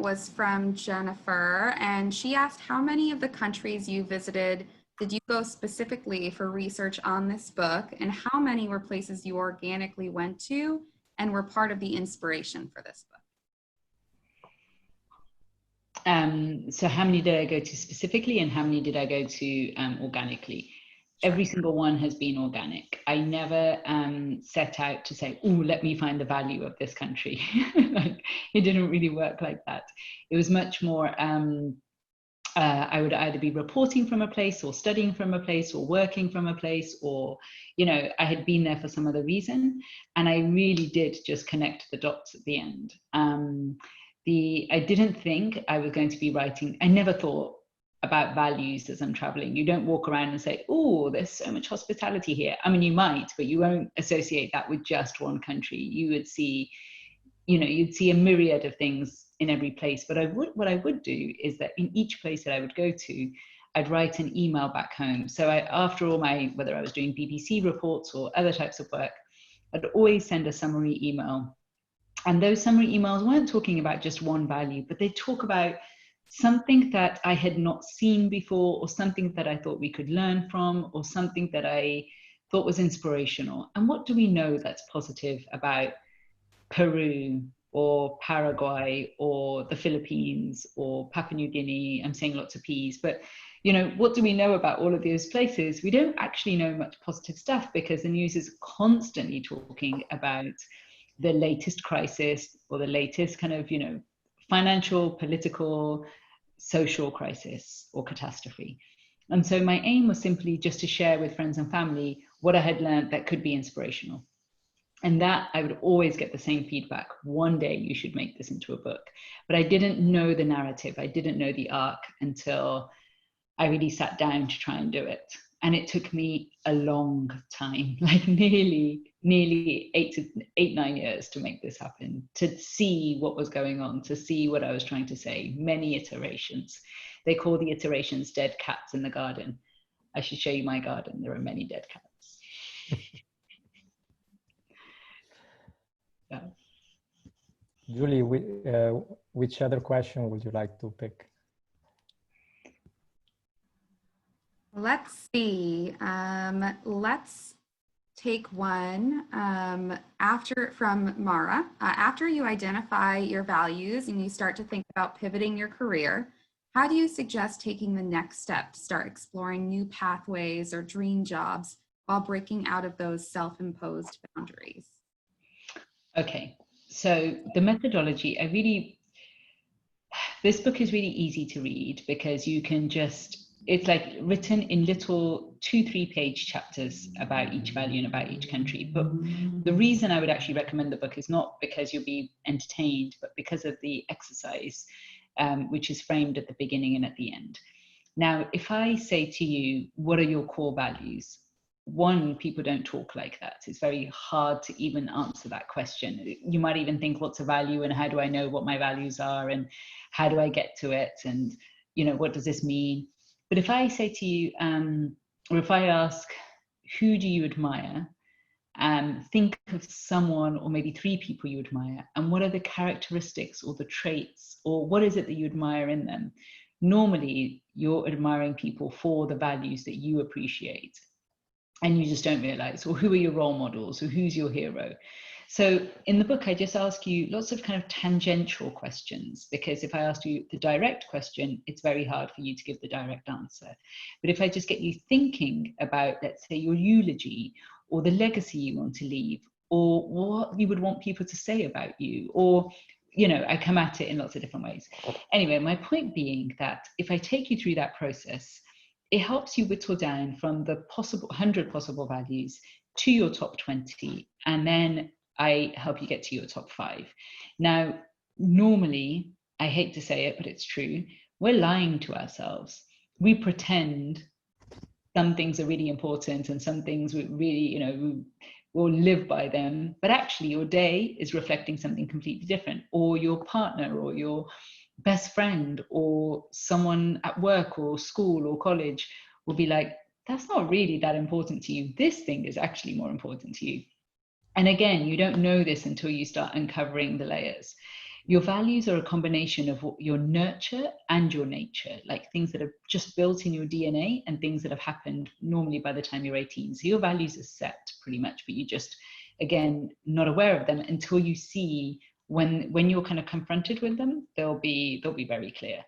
was from Jennifer, and she asked, how many of the countries you visited did you go specifically for research on this book, and how many were places you organically went to and were part of the inspiration for this book? So how many did I go to specifically, and how many did I go to organically? Sure. Every single one has been organic. I never set out to say, oh, let me find the value of this country. Like, it didn't really work like that. It was much more, I would either be reporting from a place, or studying from a place, or working from a place, or, I had been there for some other reason. And I really did just connect the dots at the end. I didn't think I was going to be writing. I never thought about values as I'm traveling. You don't walk around and say, oh, there's so much hospitality here. I mean, you might, but you won't associate that with just one country. You would see, you'd see a myriad of things in every place. But what I would do is that in each place that I would go to, I'd write an email back home. So after all whether I was doing BBC reports or other types of work, I'd always send a summary email. And those summary emails weren't talking about just one value, but they talk about something that I had not seen before, or something that I thought we could learn from, or something that I thought was inspirational. And what do we know that's positive about Peru, or Paraguay, or the Philippines, or Papua New Guinea? I'm saying lots of P's, but what do we know about all of those places? We don't actually know much positive stuff, because the news is constantly talking about the latest crisis, or the latest kind of, financial, political, social crisis or catastrophe. And so my aim was simply just to share with friends and family what I had learned that could be inspirational. And that I would always get the same feedback. One day you should make this into a book. But I didn't know the narrative. I didn't know the arc until I really sat down to try and do it. And it took me a long time, like nearly 9 years to make this happen, to see what was going on, to see what I was trying to say. Many iterations. They call the iterations dead cats in the garden. I should show you my garden. There are many dead cats. Yeah. Julie, which other question would you like to pick? Let's see. Let's take one from Mara. After you identify your values and you start to think about pivoting your career, how do you suggest taking the next step to start exploring new pathways or dream jobs while breaking out of those self-imposed boundaries? Okay, so the methodology, this book is really easy to read because you can it's like written in little 2-3 page chapters about each value and about each country. But the reason I would actually recommend the book is not because you'll be entertained, but because of the exercise, which is framed at the beginning and at the end. Now, if I say to you, what are your core values? One, people don't talk like that. It's very hard to even answer that question. You might even think, what's a value and how do I know what my values are and how do I get to it? And, what does this mean? But if I say to you, or if I ask, who do you admire? Think of someone or maybe 3 people you admire, and what are the characteristics or the traits, or what is it that you admire in them? Normally, you're admiring people for the values that you appreciate, and you just don't realize, or who are your role models, or who's your hero? So in the book, I just ask you lots of kind of tangential questions, because if I ask you the direct question, it's very hard for you to give the direct answer. But if I just get you thinking about, let's say, your eulogy, or the legacy you want to leave, or what you would want people to say about you, or, I come at it in lots of different ways. Anyway, my point being that if I take you through that process, it helps you whittle down from the 100 possible values to your top 20, and then I help you get to your top 5. Now, normally, I hate to say it, but it's true, we're lying to ourselves. We pretend some things are really important and some things we really, we'll live by them, but actually your day is reflecting something completely different, or your partner or your best friend or someone at work or school or college will be like, that's not really that important to you. This thing is actually more important to you. And again, you don't know this until you start uncovering the layers. Your values are a combination of your nurture and your nature, like things that are just built in your DNA and things that have happened normally by the time you're 18. So your values are set pretty much, but you just, again, not aware of them until you see when you're kind of confronted with them, they'll be very clear.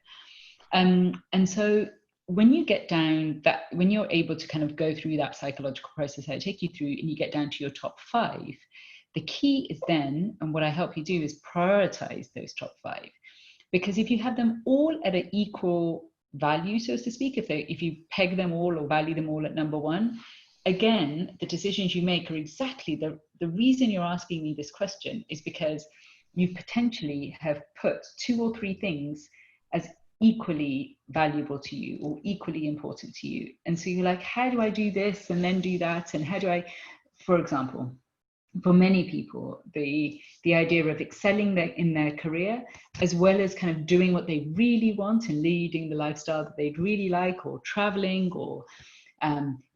And so when you get down that, when you're able to kind of go through that psychological process I take you through and you get down to your top 5, the key is then, and what I help you do is prioritize those top 5. Because if you have them all at an equal value, so to speak, if you peg them all or value them all at number 1, again, the decisions you make are exactly the reason you're asking me this question is because you potentially have put 2 or 3 things as equally valuable to you or equally important to you. And so you're like, how do I do this and then do that? And how do I, for example, for many people, the idea of excelling in their career, as well as kind of doing what they really want and leading the lifestyle that they'd really like, or traveling, or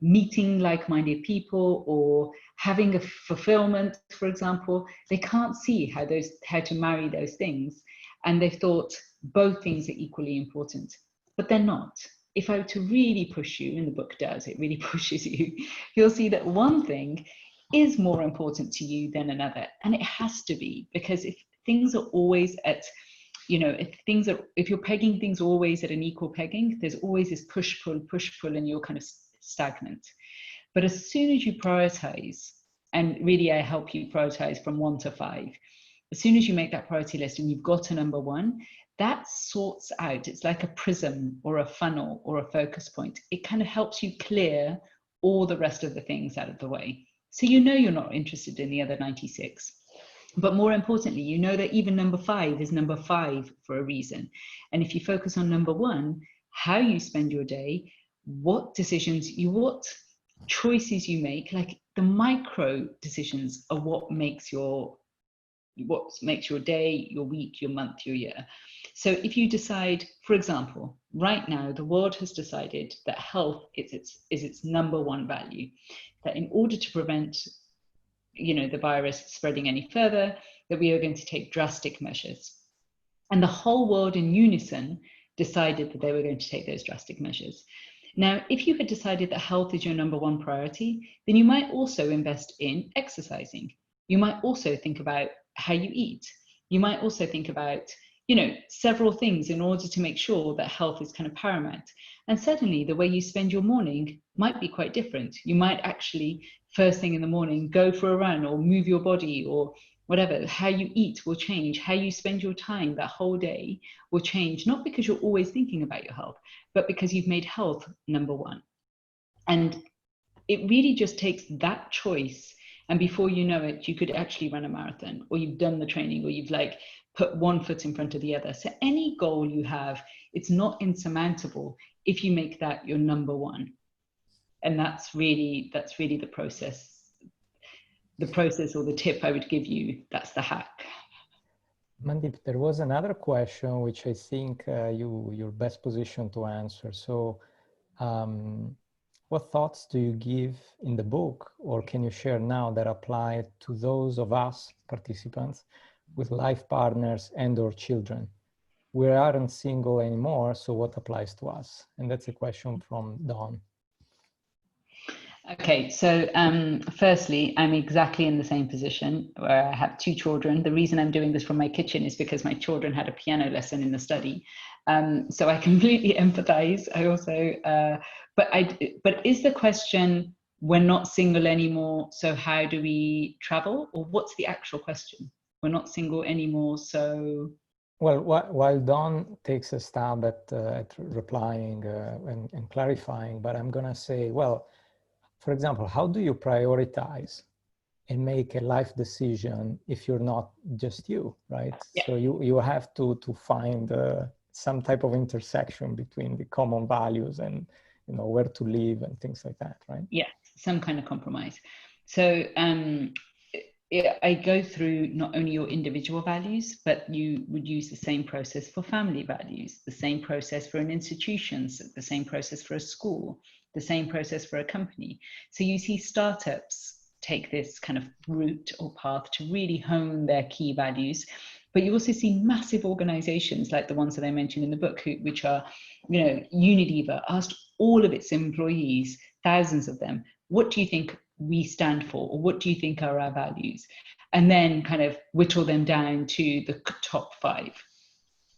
meeting like-minded people, or having a fulfillment, for example, they can't see how to marry those things. And they've thought both things are equally important, but they're not. If I were to really push you, and the book does, it really pushes you, you'll see that one thing is more important to you than another. And it has to be, because if things are always at, if you're pegging things always at an equal pegging, there's always this push-pull, and you're kind of stagnant. But as soon as you prioritize, and really I help you prioritize from 1 to 5, as soon as you make that priority list and you've got a number 1, that sorts out, it's like a prism or a funnel or a focus point. It kind of helps you clear all the rest of the things out of the way. So you're not interested in the other 96. But more importantly, you know that even number 5 is number 5 for a reason. And if you focus on number 1, how you spend your day, what choices you make, like the micro decisions are what makes your day, your week, your month, your year. So if you decide, for example, right now, the world has decided that health is its number 1 value, that in order to prevent, the virus spreading any further, that we are going to take drastic measures. And the whole world in unison decided that they were going to take those drastic measures. Now, if you had decided that health is your number one priority, then you might also invest in exercising. You might also think about how you eat. You might also think about, several things in order to make sure that health is kind of paramount. And certainly the way you spend your morning might be quite different. You might actually, first thing in the morning, go for a run or move your body or whatever. How you eat will change. How you spend your time that whole day will change, not because you're always thinking about your health, but because you've made health number one. And it really just takes that choice. And before you know it, you could actually run a marathon, or you've done the training, or you've put one foot in front of the other. So any goal you have, it's not insurmountable if you make that your number one. And that's really the process. The process, or the tip I would give you, that's the hack. Mandeep, there was another question which I think you're best positioned to answer. So what thoughts do you give in the book, or can you share now, that apply to those of us participants with life partners and or children? We aren't single anymore, so what applies to us? And that's a question from Dawn. Okay, so firstly, I'm exactly in the same position where I have 2 children. The reason I'm doing this from my kitchen is because my children had a piano lesson in the study. So I completely empathize. I also, but is the question, we're not single anymore, so how do we travel? Or what's the actual question? We're not single anymore, so... Well, while Dawn takes a stab at replying and clarifying, but I'm gonna say, well, for example, how do you prioritize and make a life decision if you're not just you, right? Yeah. So you have to find some type of intersection between the common values and where to live and things like that, right? Yeah, some kind of compromise. So I go through not only your individual values, but you would use the same process for family values, the same process for an institution, the same process for a school, the same process for a company. So you see startups take this kind of route or path to really hone their key values. But you also see massive organizations like the ones that I mentioned in the book, which are, Unilever asked all of its employees, thousands of them, what do you think we stand for, or what do you think are our values? And then kind of whittle them down to the top 5.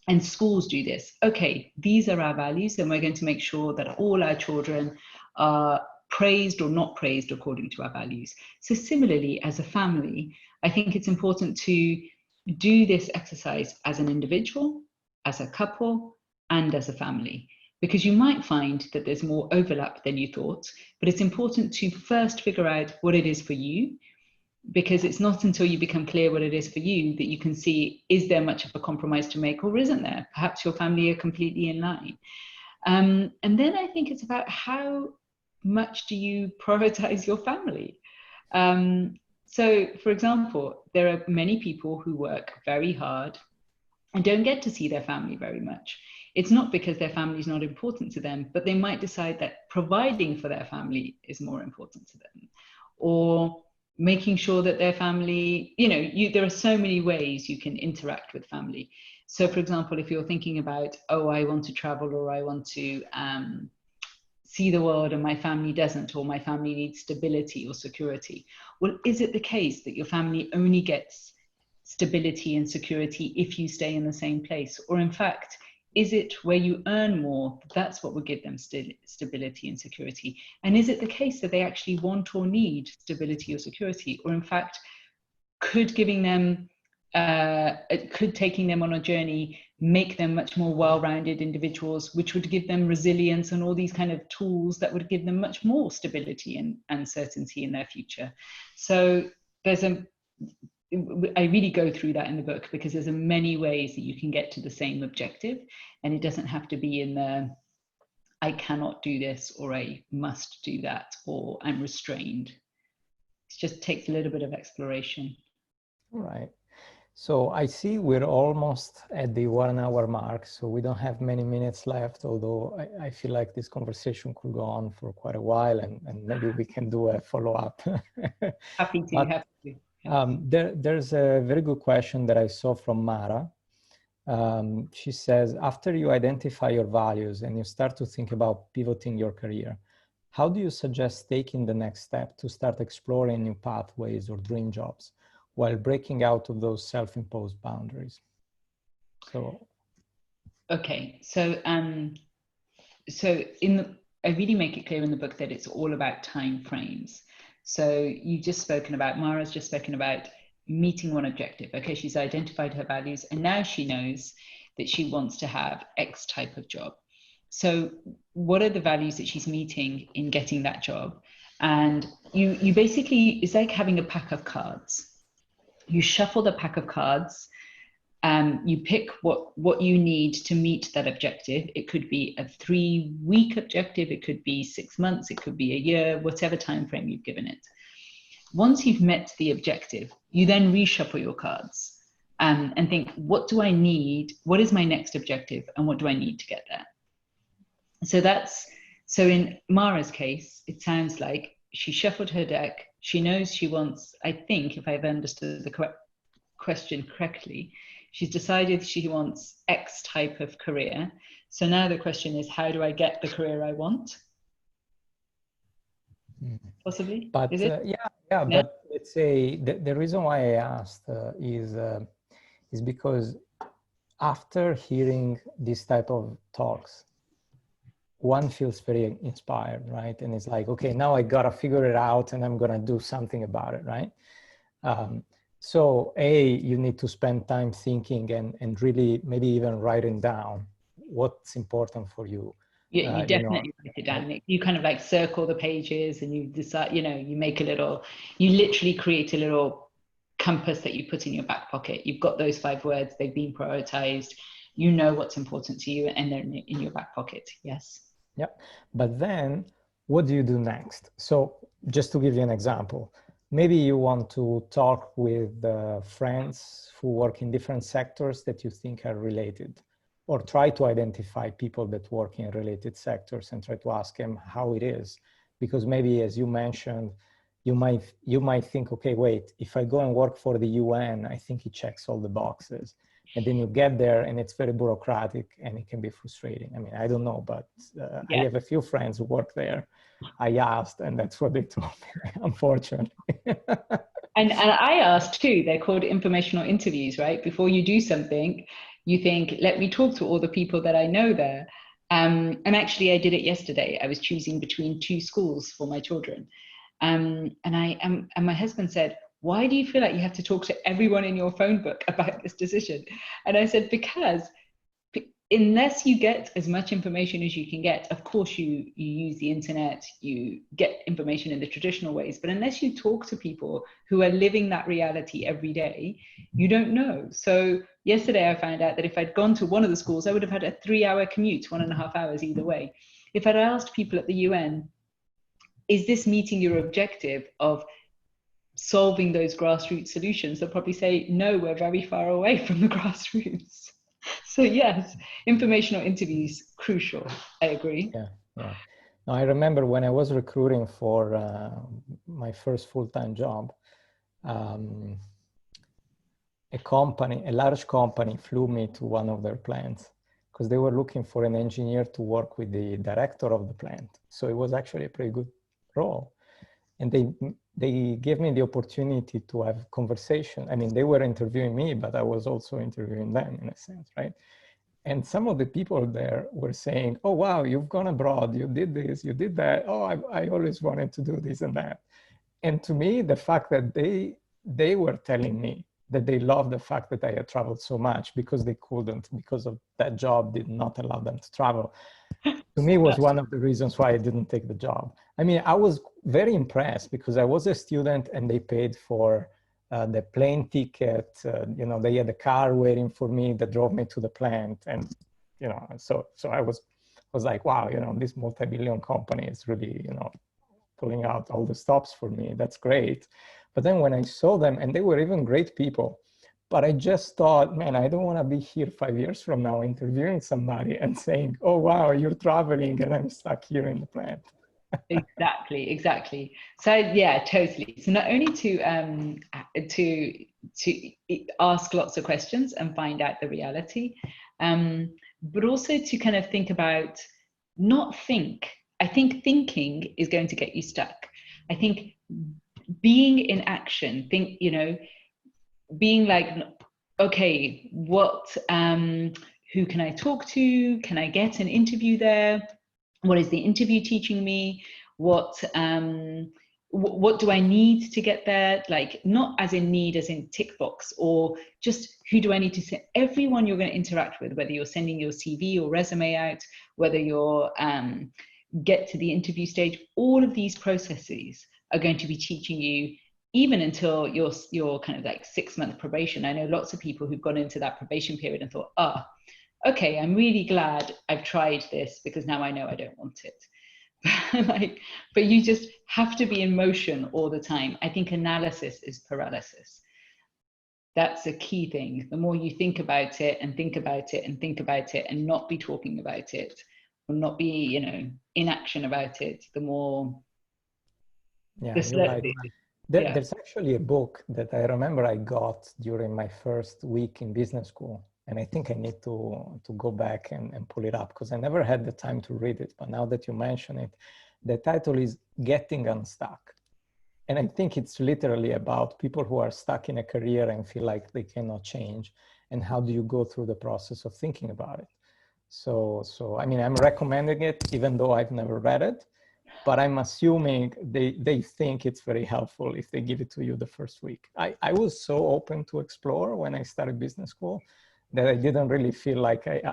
And schools do this. Okay, these are our values, and we're going to make sure that all our children are praised or not praised according to our values. So similarly, as a family, I think it's important to do this exercise as an individual, as a couple, and as a family. Because you might find that there's more overlap than you thought, but it's important to first figure out what it is for you, because it's not until you become clear what it is for you that you can see, is there much of a compromise to make, or isn't there? Perhaps your family are completely in line. And then I think it's about how much do you prioritize your family? So, for example, there are many people who work very hard and don't get to see their family very much. It's not because their family is not important to them, but they might decide that providing for their family is more important to them, or making sure that their family, there are so many ways you can interact with family. So for example, if you're thinking about, oh, I want to travel, or I want to see the world and my family doesn't, or my family needs stability or security. Well, is it the case that your family only gets stability and security if you stay in the same place? Or in fact, is it where you earn more, that's what will give them stability and security? And is it the case that they actually want or need stability or security? Or in fact, could taking them on a journey make them much more well-rounded individuals, which would give them resilience and all these kind of tools that would give them much more stability and certainty in their future? So I really go through that in the book, because there's many ways that you can get to the same objective, and it doesn't have to be in the I cannot do this, or I must do that, or I'm restrained. It just takes a little bit of exploration. All right. So I see we're almost at the 1 hour mark, so we don't have many minutes left, although I feel like this conversation could go on for quite a while, and maybe we can do a follow-up. Happy to. There's a very good question that I saw from Mara. She says, after you identify your values and you start to think about pivoting your career, how do you suggest taking the next step to start exploring new pathways or dream jobs while breaking out of those self-imposed boundaries? So, okay, so I really make it clear in the book that it's all about time frames. So Mara's just spoken about meeting one objective. Okay, she's identified her values and now she knows that she wants to have X type of job. So what are the values that she's meeting in getting that job? And you basically, it's like having a pack of cards. You shuffle the pack of cards. You pick what you need to meet that objective. It could be a 3-week objective, it could be 6 months, it could be a year, whatever time frame you've given it. Once you've met the objective, you then reshuffle your cards and think, what do I need? What is my next objective? And what do I need to get there? So in Mara's case, it sounds like she shuffled her deck. She knows she wants, I think, if I've understood the question correctly, she's decided she wants X type of career. So now the question is, how do I get the career I want? Possibly, but is it? yeah, but let's say the reason why I asked is because after hearing this type of talks, one feels very inspired, right? And it's like, okay, now I gotta figure it out and I'm gonna do something about it, right? So you need to spend time thinking and really maybe even writing down what's important for you. You definitely write it down. You kind of like circle the pages and you decide, you literally create a little compass that you put in your back pocket. You've got those 5 words, they've been prioritized. You know what's important to you and they're in your back pocket. Yes. Yeah. But then what do you do next? So just to give you an example, maybe you want to talk with friends who work in different sectors that you think are related, or try to identify people that work in related sectors and try to ask them how it is. Because maybe, as you mentioned, you might think, okay, wait, if I go and work for the UN, I think it checks all the boxes. And then you get there and it's very bureaucratic and it can be frustrating. I mean, I don't know, but I have a few friends who work there. I asked and that's what they told me, unfortunately. And I asked too, they're called informational interviews, right? Before you do something, you think, let me talk to all the people that I know there. And actually I did it yesterday. I was choosing between 2 schools for my children. And my husband said, why do you feel like you have to talk to everyone in your phone book about this decision? And I said, because unless you get as much information as you can get, of course you use the internet, you get information in the traditional ways, but unless you talk to people who are living that reality every day, you don't know. So yesterday I found out that if I'd gone to one of the schools, I would have had a 3-hour commute, 1.5 hours either way. If I'd asked people at the UN, is this meeting your objective of solving those grassroots solutions, they'll probably say, no, we're very far away from the grassroots. So yes, informational interviews, crucial. I agree. Yeah. No, I remember when I was recruiting for my first full-time job, a large company flew me to one of their plants because they were looking for an engineer to work with the director of the plant. So it was actually a pretty good role. And they gave me the opportunity to have conversation. I mean, they were interviewing me, but I was also interviewing them in a sense, right? And some of the people there were saying, oh, wow, you've gone abroad, you did this, you did that. Oh, I always wanted to do this and that. And to me, the fact that they were telling me that they loved the fact that I had traveled so much because they couldn't, because of that job did not allow them to travel, to me was one of the reasons why I didn't take the job. I mean, I was very impressed because I was a student and they paid for the plane ticket. They had a car waiting for me that drove me to the plant. And, so I was like, wow, this multi-billion company is really, pulling out all the stops for me. That's great. But then when I saw them, and they were even great people, but I just thought, man, I don't want to be here 5 years from now interviewing somebody and saying, oh, wow, you're traveling and I'm stuck here in the plant. Exactly. So yeah, totally. So not only to ask lots of questions and find out the reality, but also to kind of think about, not think. I think thinking is going to get you stuck. I think being in action, being like, okay, who can I talk to? Can I get an interview there? What is the interview teaching me? What do I need to get there? Like, not as in need, as in tick box, or just who do I need to send? Everyone you're going to interact with, whether you're sending your CV or resume out, whether you're get to the interview stage, all of these processes are going to be teaching you, even until your kind of like 6-month probation. I know lots of people who've gone into that probation period and thought, okay, I'm really glad I've tried this because now I know I don't want it. But you just have to be in motion all the time. I think analysis is paralysis. That's a key thing. The more you think about it and think about it and think about it and not be talking about it, or not be, in action about it, the more. Yeah, you're right. There's actually a book that I remember I got during my first week in business school. And I think I need to go back and pull it up because I never had the time to read it. But now that you mention it, the title is Getting Unstuck. And I think it's literally about people who are stuck in a career and feel like they cannot change. And how do you go through the process of thinking about it? So I mean, I'm recommending it, even though I've never read it. But I'm assuming they think it's very helpful if they give it to you the first week. I was so open to explore when I started business school that I didn't really feel like it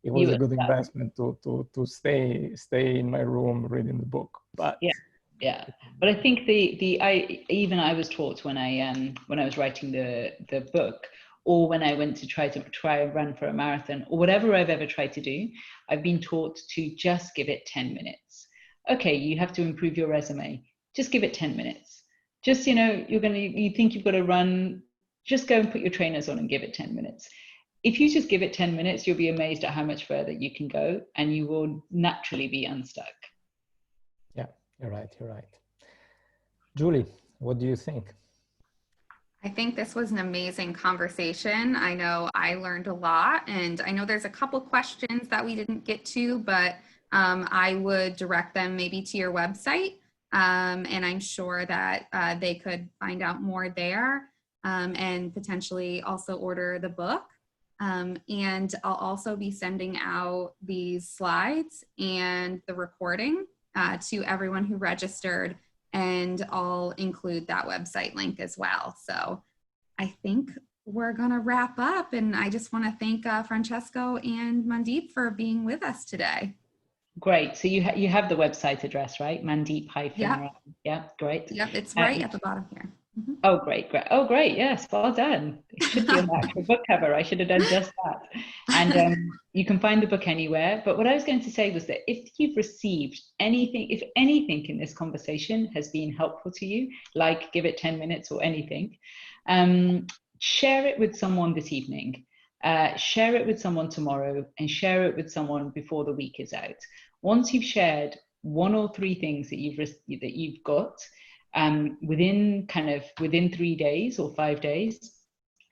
was a good investment to stay in my room reading the book. But yeah. But I think I was taught when I was writing the book, or when I went to try and run for a marathon, or whatever I've ever tried to do, I've been taught to just give it 10 minutes. Okay, you have to improve your resume. Just give it 10 minutes. Just, you think you've got to run, just go and put your trainers on and give it 10 minutes. If you just give it 10 minutes, you'll be amazed at how much further you can go, and you will naturally be unstuck. Yeah, you're right. Julie, what do you think? I think this was an amazing conversation. I know I learned a lot, and I know there's a couple questions that we didn't get to, but I would direct them maybe to your website, and I'm sure that they could find out more there, and potentially also order the book. And I'll also be sending out these slides and the recording to everyone who registered, and I'll include that website link as well. So I think we're gonna wrap up, and I just wanna thank Francesco and Mandeep for being with us today. Great. So you have the website address, right? Mandeep Rai. Yep. Yeah, great. Yep, it's right at the bottom here. Mm-hmm. Oh, great. Oh, great. Yes, well done. It should be on the actual book cover. I should have done just that. And you can find the book anywhere. But what I was going to say was that if you've received anything, if anything in this conversation has been helpful to you, like give it 10 minutes or anything, share it with someone this evening. Share it with someone tomorrow, and share it with someone before the week is out. Once you've shared 1 or 3 things that you've got, within 3 days or 5 days,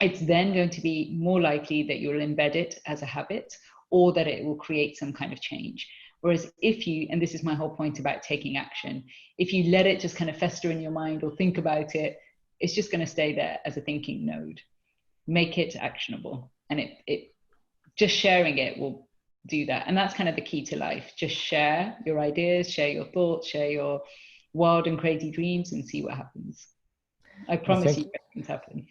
it's then going to be more likely that you'll embed it as a habit, or that it will create some kind of change. Whereas if you, and this is my whole point about taking action, if you let it just kind of fester in your mind or think about it, it's just going to stay there as a thinking node. Make it actionable, and it just sharing it will do that. And that's kind of the key to life. Just share your ideas, share your thoughts, share your wild and crazy dreams, and see what happens. I promise you things happen.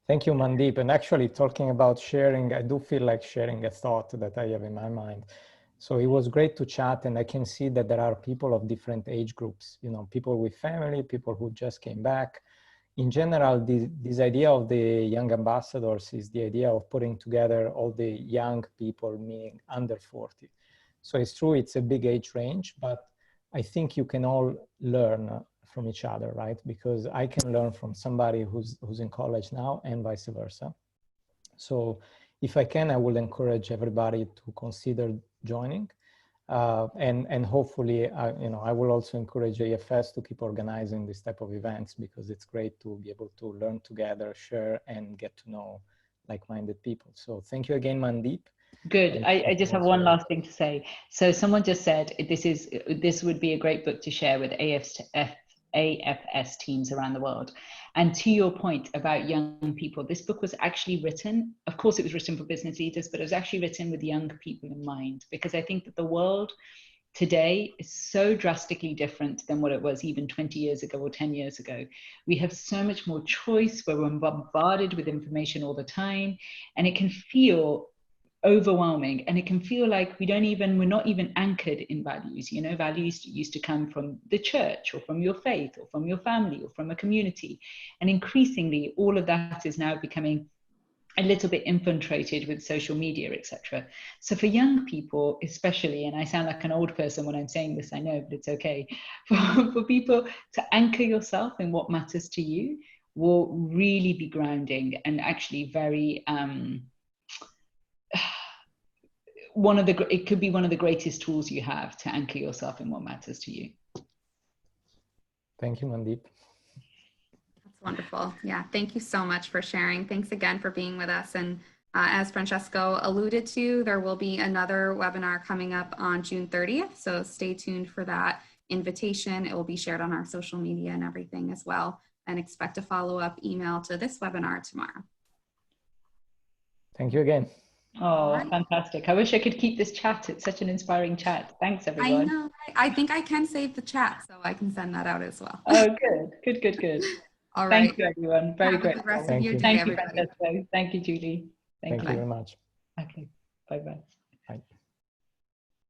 Thank you, Mandeep. And actually, talking about sharing, I do feel like sharing a thought that I have in my mind. So it was great to chat, and I can see that there are people of different age groups, people with family, people who just came back. In general, this idea of the young ambassadors is the idea of putting together all the young people, meaning under 40. So it's true, it's a big age range, but I think you can all learn from each other, right? Because I can learn from somebody who's in college now, and vice versa. So if I can, I will encourage everybody to consider joining. And hopefully, I will also encourage AFS to keep organizing this type of events, because it's great to be able to learn together, share, and get to know like-minded people. So thank you again, Mandeep. Good. I just have one last thing to say. So someone just said this would be a great book to share with AFS teams around the world. And to your point about young people, this book was actually written, of course it was written for business leaders, but it was actually written with young people in mind, because I think that the world today is so drastically different than what it was even 20 years ago or 10 years ago. We have so much more choice, we're bombarded with information all the time, and it can feel overwhelming, and it can feel like we're not even anchored in values. Values used to come from the church or from your faith or from your family or from a community, and increasingly all of that is now becoming a little bit infiltrated with social media, etc. So for young people especially, and I sound like an old person when I'm saying this, I know, but it's okay, for people to anchor yourself in what matters to you will really be grounding, and actually very it could be one of the greatest tools you have to anchor yourself in what matters to you. Thank you, Mandeep. That's wonderful. Yeah, thank you so much for sharing. Thanks again for being with us. And as Francesco alluded to, there will be another webinar coming up on June 30th. So stay tuned for that invitation. It will be shared on our social media and everything as well. And expect a follow-up email to this webinar tomorrow. Thank you again. Oh, fantastic. I wish I could keep this chat. It's such an inspiring chat. Thanks, everyone. I know. I think I can save the chat, so I can send that out as well. Oh, good. All right. Thank you, everyone. Very great. Have a good rest of your day, Thank you, everybody. Francesco. Thank you, Julie. Thank you very much. Okay, bye-bye.